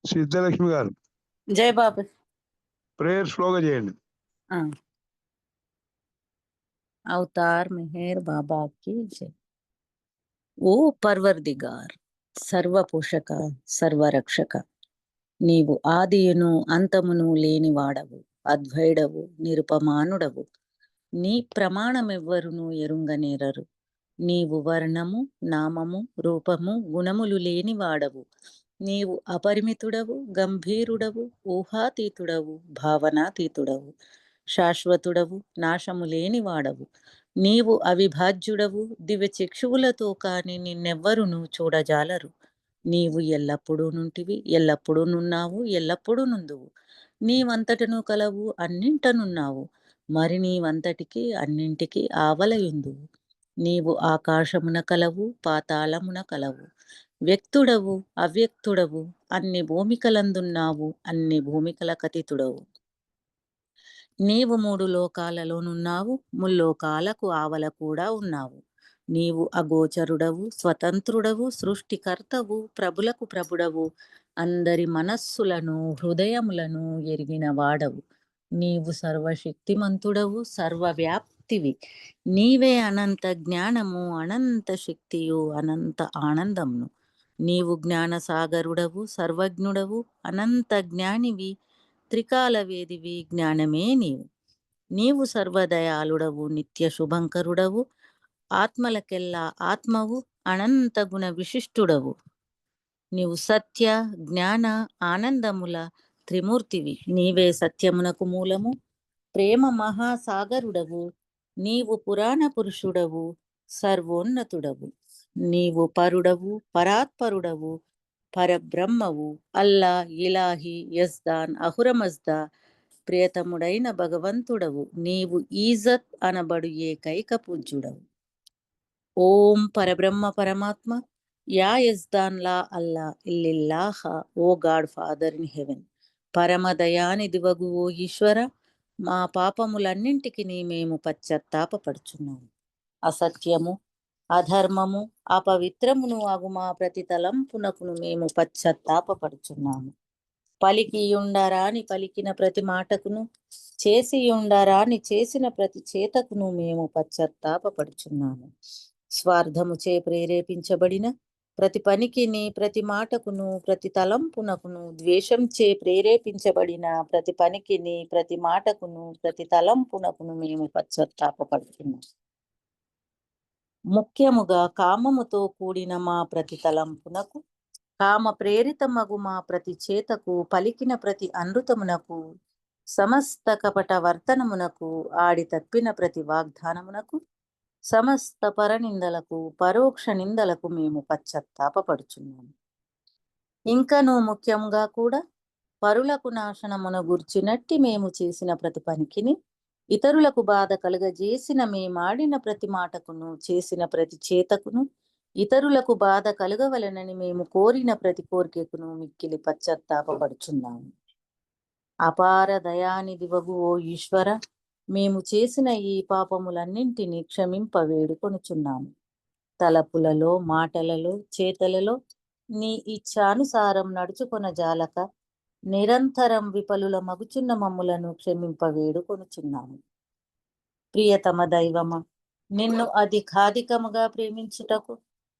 S1: సిద్ధలక్ష్మి గారు
S4: జై బాబా.
S1: ప్రేయర్ స్లోగా చేయండి.
S4: अवतार मेहर बाबा की जय। ఓ పర్వర్దిగార్, సర్వపోషక సర్వరక్షక, నీవు ఆదియును అంతమును లేనివాడవు, అద్వైడవు, నిరుపమానుడవు. నీ ప్రమాణమెవ్వరును ఎరుంగనేరరు. నీవు వర్ణము, నామము, రూపము, గుణములు లేనివాడవు. నీవు అపరిమితుడవు, గంభీరుడవు, ఊహాతీతుడవు, భావనాతీతుడవు, శాశ్వతుడవు, నాశము లేనివాడవు. నీవు అవిభాజ్యుడవు, దివ్య చక్షువులతో కాని నిన్నెవ్వరును చూడజాలరు. నీవు ఎల్లప్పుడూ నుంటివి, ఎల్లప్పుడూ నున్నావు, ఎల్లప్పుడూ నుందువు. నీవంతటను కలవు, అన్నింటనున్నావు, మరి నీవంతటికి అన్నింటికి ఆవలయుందువు. నీవు ఆకాశమున కలవు, పాతాళమున కలవు, వ్యక్తుడవు, అవ్యక్తుడవు, అన్ని భూమికలందున్నావు, అన్ని భూమికలకతీతుడవు. నీవు 3 లోకాలలోనున్నావు, ముల్లోకాలకు ఆవల కూడా ఉన్నావు. నీవు అగోచరుడవు, స్వతంత్రుడవు, సృష్టికర్తవు, ప్రభులకు ప్రభుడవు, అందరి మనస్సులను హృదయములను ఎరిగిన వాడవు. నీవు సర్వశక్తిమంతుడవు, సర్వవ్యాప్తివి. నీవే అనంత జ్ఞానము, అనంత శక్తియు, అనంత ఆనందమును. నీవు జ్ఞానసాగరుడవు, సర్వజ్ఞుడవు, అనంత జ్ఞానివి, త్రికాలవేదివి, జ్ఞానమే నీవు. నీవు సర్వదయాళుడవు, నిత్య శుభంకరుడవు, ఆత్మలకెల్లా ఆత్మవు, అనంత గుణ విశిష్టుడవు. నీవు సత్య, జ్ఞాన, ఆనందముల త్రిమూర్తివి. నీవే సత్యమునకు మూలము, ప్రేమ మహాసాగరుడవు. నీవు పురాణ పురుషుడవు, సర్వోన్నతుడవు. నీవు పరుడవు, పరాత్పరుడవు, పరబ్రహ్మవు. అల్లా, ఇలాహి, యజ్దాన్, అహురమజ్దా, ప్రియతముడైన భగవంతుడవు. నీవు ఈజత్ అనబడు ఏకైక పూజ్యుడవు. ఓం పరబ్రహ్మ పరమాత్మ, యా యజ్దాన్ లా అల్లా ఇల్లిల్లాహ, O God Father in heaven. పరమదయానిదివగు ఓ ఈశ్వర, మా పాపములన్నింటికి మేము పశ్చాత్తాపపడుచున్నాము. అసత్యము, అధర్మము, అపవిత్రమును అగు మా ప్రతి తలంపునకును మేము పశ్చాత్తాపపడుచున్నాము. పలికియుండరాని పలికిన ప్రతి మాటకును, చేసియుండరాని చేసిన ప్రతి చేతకును మేము పశ్చాత్తాపపడుచున్నాము. స్వార్థముచే ప్రేరేపించబడిన ప్రతి పనికిని, ప్రతి మాటకును, ప్రతి తలంపునకును, ద్వేషంచే ప్రేరేపించబడిన ప్రతి పనికిని, ప్రతి మాటకును, ప్రతి తలంపునకును మేము పశ్చాత్తాపపడుతున్నాము. ముఖ్యముగా కామముతో కూడిన మా ప్రతి తలంపునకు, కామ ప్రేరితమగు మా ప్రతి చేతకు, పలికిన ప్రతి అనృతమునకు, సమస్త కపట వర్తనమునకు, ఆడి తప్పిన ప్రతి వాగ్దానమునకు, సమస్త పరనిందలకు, పరోక్ష నిందలకు మేము పశ్చాత్తాపపడుచున్నాము. ఇంకనూ ముఖ్యంగా కూడా పరులకు నాశనమును గూర్చినట్టి మేము చేసిన ప్రతి పనికిని, ఇతరులకు బాధ కలుగజేసిన మేమాడిన ప్రతి మాటకును, చేసిన ప్రతి చేతకును, ఇతరులకు బాధ కలుగవలనని మేము కోరిన ప్రతి కోరికకును మిక్కిలి పశ్చాత్తాపపడుచున్నాము. అపార దయానిధివగు ఓ ఈశ్వర, మేము చేసిన ఈ పాపములన్నింటినీ క్షమింప వేడుకొనుచున్నాము. తలపులలో, మాటలలో, చేతలలో నీ ఇచ్ఛానుసారం నడుచుకొన జాలక నిరంతరం విపలుల మగుచున్న మమ్ములను క్షమింప వేడుకొనుచున్నాము. ప్రియతమ దైవమ, నిన్ను అధికాధికముగా ప్రేమించుటకు,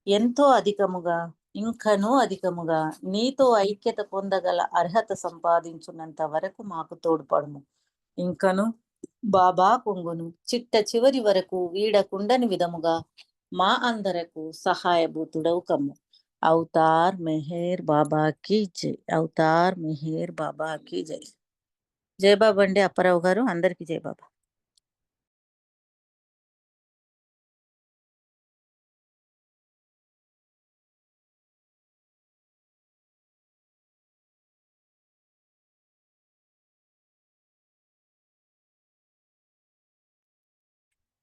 S4: ఎంతో అధికముగా, ఇంకనూ అధికముగా నీతో ఐక్యత పొందగల అర్హత సంపాదించున్నంత వరకు మాకు తోడ్పడుము. ఇంకను బాబా కొంగును చిట్ట చివరి వరకు వీడకుండని విధముగా మా అందరకు సహాయభూతుడవు కమ్ము. అవతార్ మెహర్ బాబా की జై. అవతార్ మెహర్ బాబా की జై. జై బాబా అండి అప్పారావు గారు, అందరికీ జై బాబా.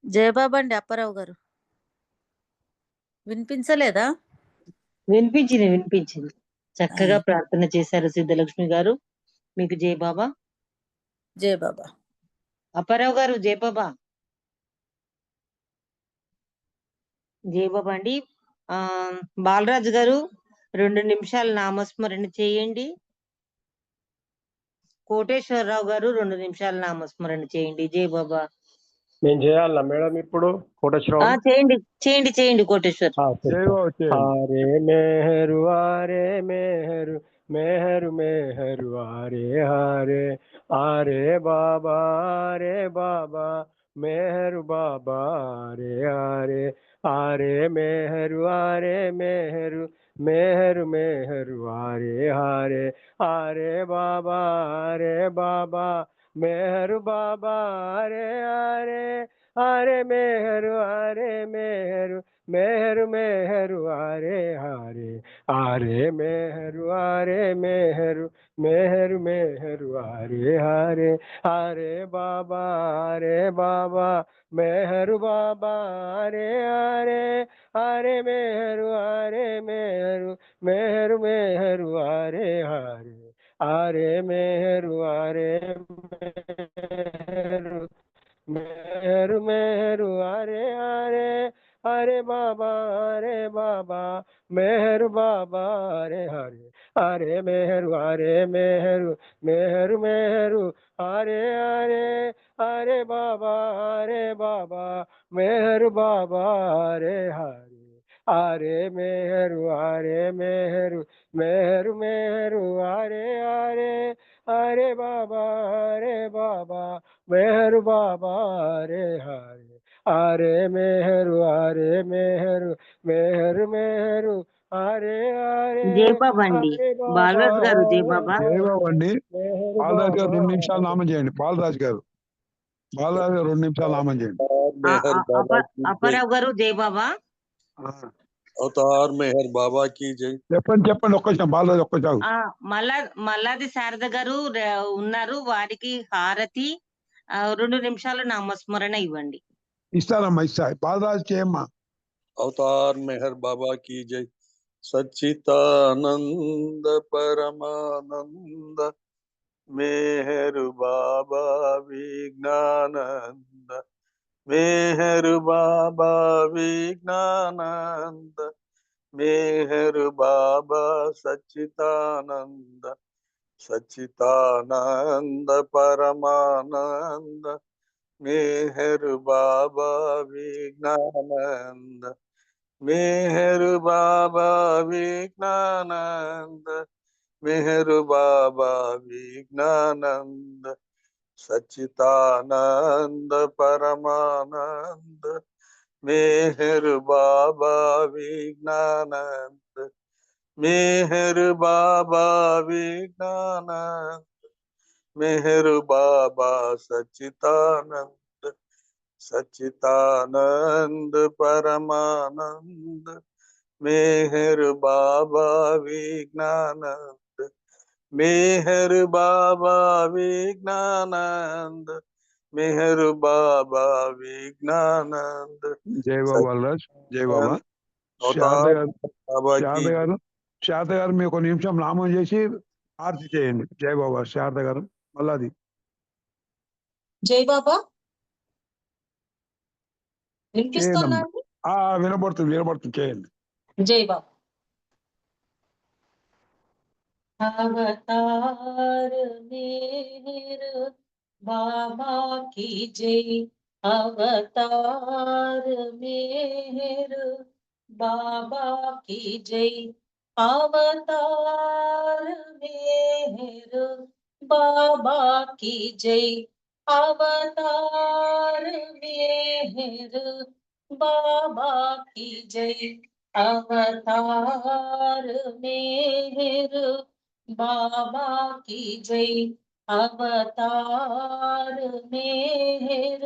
S11: జయబాబా అండి అప్పారావు గారు వినిపించలేదా?
S12: వినిపించింది చక్కగా ప్రార్థన చేశారు సిద్ధలక్ష్మి గారు. మీకు జై బాబా.
S11: జయబాబా.
S12: అప్పారావు గారు జై బాబా. జై బాబా అండి. బాలరాజు గారు 2 నిమిషాలు నామస్మరణ చేయండి. కోటేశ్వరరావు గారు 2 నిమిషాలు నామస్మరణ చేయండి. జై బాబా.
S13: నేను చేయాలా మేడం ఇప్పుడు కోటేశ్వరరావు?
S12: చేయండి కోటేశ్వర్.
S13: హరే మెహరు హరే మెహరు మెహరు మెహరు హరే హరే హరే బాబా మెహరు బాబా హరే హరే హరే మెహరు హరే మెహరు మెహరు మెహరు హరే హరే హరే బాబా మెహరు బాబా హరే హరే హరే మెహరు మెహరు మెహరు హరే హరే హరే మెహరు మెహరు మెహరు మెహరు హరే హరే హరే బాబా మెహరు బాబా హరే హరే హరే మెహరు మెహరు మెహరు మెహరు హరే హరే హరే మెహరు మెహరు మెహరు హరే హరే హరే బాబా మెహరు బాబా హరే హరే హరే మెహరు మెహరు మెహరు మెహరు హరే హరే హరే బాబా మెహరు బాబా హరే హరే హరే మెహరు మెహరు మెహరు మెహరు హరే హరే హరే బాబా మెహరు బాబా హరే హరే హరే మెహరు మెహరు మెహరు మెహరు హరే హరే
S12: జై బాబా అండి.
S13: హరే
S12: బాలరాజు గారు జై బాబా.
S1: జై బాబా అండి. బాలరాజు గారు 2 నిమిషాలు నామం చేయండి. బాలరాజు గారు 2 నిమిషాలు నామం చేయండి.
S12: అప్పారావు గారు జై బాబా.
S14: అవతార్ మెహర్ బాబా की जय.
S1: చెప్పండి ఒక్క నిమిషం. బాలరాజు ఒక్క నిమిషం.
S12: మల్లాది శారద గారు ఉన్నారు, వారికి హారతి 2 నిమిషాలు నామస్మరణ ఇవ్వండి.
S1: ఇస్తారమ్మా ఇస్తా. బాలరాజు చేయమ్మా.
S14: अवतार मेहर बाबा की जय. सच्चिदानंद परमानंद मेहर बाबा विज्ञानंद मेहर बाबा विज्ञानंद मेहर बाबा सच्चिदानंद सच्चिदानंद परमानंद मेहर बाबा विज्ञानंद मेहर बाबा विज्ञानंद मेहर बाबा विज्ञानंद सच्चिदानंद परमानंद मेहर बाबा विज्ञानंद मेहर बाबा विज्ञानंद मेहर बाबा सच्चिदानंद सच्चिदानंद परमानंद मेहर बाबा विज्ञानंद मेहर बाबा विज्ञानंद मेहर बाबा विज्ञानंद.
S1: జై బాబా బాలరాజ్. జై బాబా. శారద గారు మీరు 1 నిమిషం నామం చేసి ఆర్తి చేయండి. జై బాబా. శారద గారు మళ్ళీ
S6: జై బాబా వినిపిస్తుందా?
S1: వినబడుతుంది చేయండి.
S6: జై బాబా. अवतार मेहर बाबा की जय. अवतार मेहर बाबा की जय. अवतार मेहर बाबा की जय. अवतार मेहर बाबा की जय. अवतार मेहर बाबा की जय. अवतार मेहर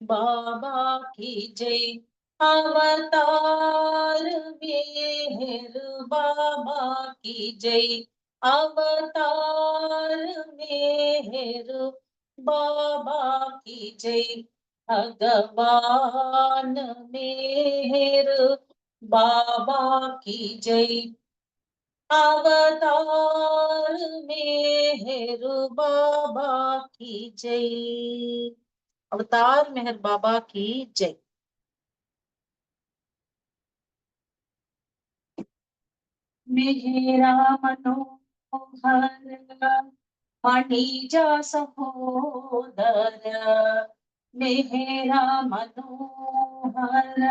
S6: बाबा की जय. अवतार मेहर बाबा की जय. अवतार मेहर बाबा की जय. भगवान मेहर बाबा की जय। अवतार मेहर बाबा की जय। अवतार मेहर बाबा की जय। मेहरा मनोहर मणिजा सहोदर। मेहरा मनोहर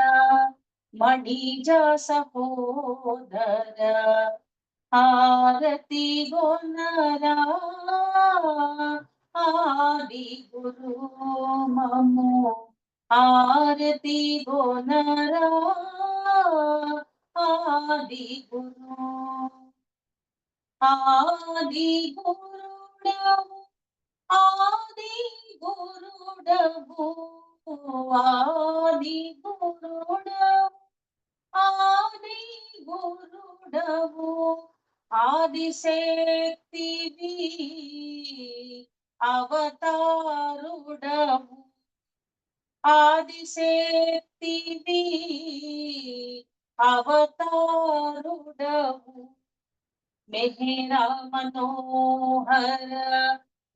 S6: मणिजा सहोदर। आरती गोनरा आदि गुरु ममो। आरती गोनरा आदि गुरु। आदि गुरुडवु आदि गुरुडवु। आदि गुरुडवु आदि गुरुडवु। आदिशक्तिवी अवतारुडवु। आदिशक्तिवी अवतारुडवु। मेहरा मनोहर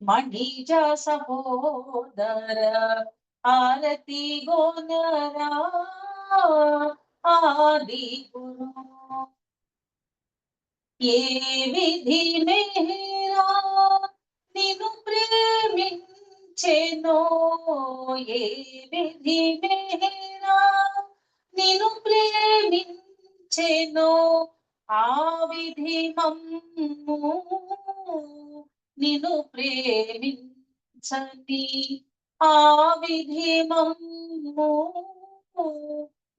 S6: मणिजा सहोदर। आरती गोनरा आदि गुरु। ये विधि मेहरा निनु प्रेमिंచెనో। ये विधि मेहरा निनु प्रेमिంచెనో। ఆ విధి మమ్ము నిను ప్రేమించని। ఆ విధి మమ్ము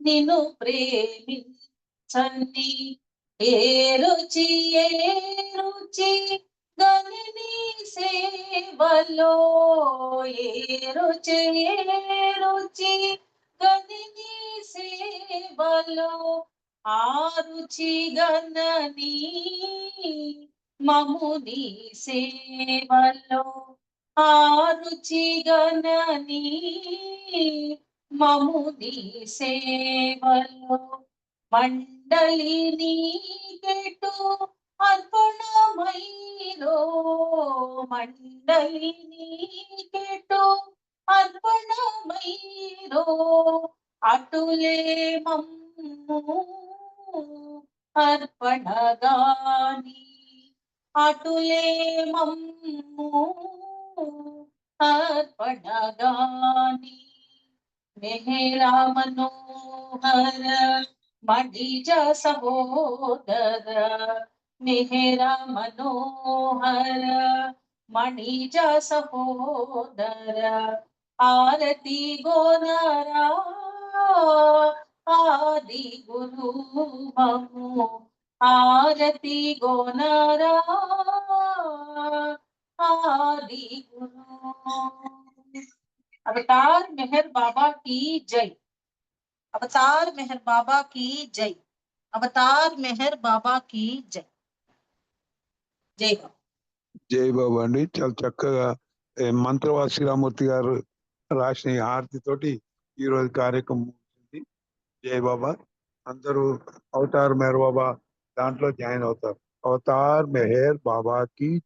S6: నిను ప్రేమించని। ఏ రుచి గనిని సేవలో। ఏ రుచి గనిని సేవలో। ఆ రుచి గనని మముని సేవలో। ఆ రుచి గనని మముని సేవలో। మండలిని కెటు అర్పణమైరో। మండలిని కెటు అర్పణమైరో। అటులే మమ్ము అర్పణగాని। అటులే మమ్ము అర్పణగాని। मेहरा मनोहर मणिजा सहोदर। मेहरा मनोहर मणिजा सहोदर। आरती गोनरा आदि गुरु ममो। आरती गोनरा आदि गुरु। अवतार मेहर बाबा की जय। अवतार मेहर बाबा की जय। अवतार मेहर बाबा की जय। जय बाबा।
S1: జై బాబా అండి. చాలా చక్కగా మంత్రవాసి శ్రీరామూర్తి గారు రాసిన ఈ హారతి తోటి ఈ రోజు కార్యక్రమం ముగిసింది. జై బాబా. అందరూ అవతార్ మెహర్ బాబా దాంట్లో జాయిన్ అవుతారు. అవతార్ మెహర్ బాబా కి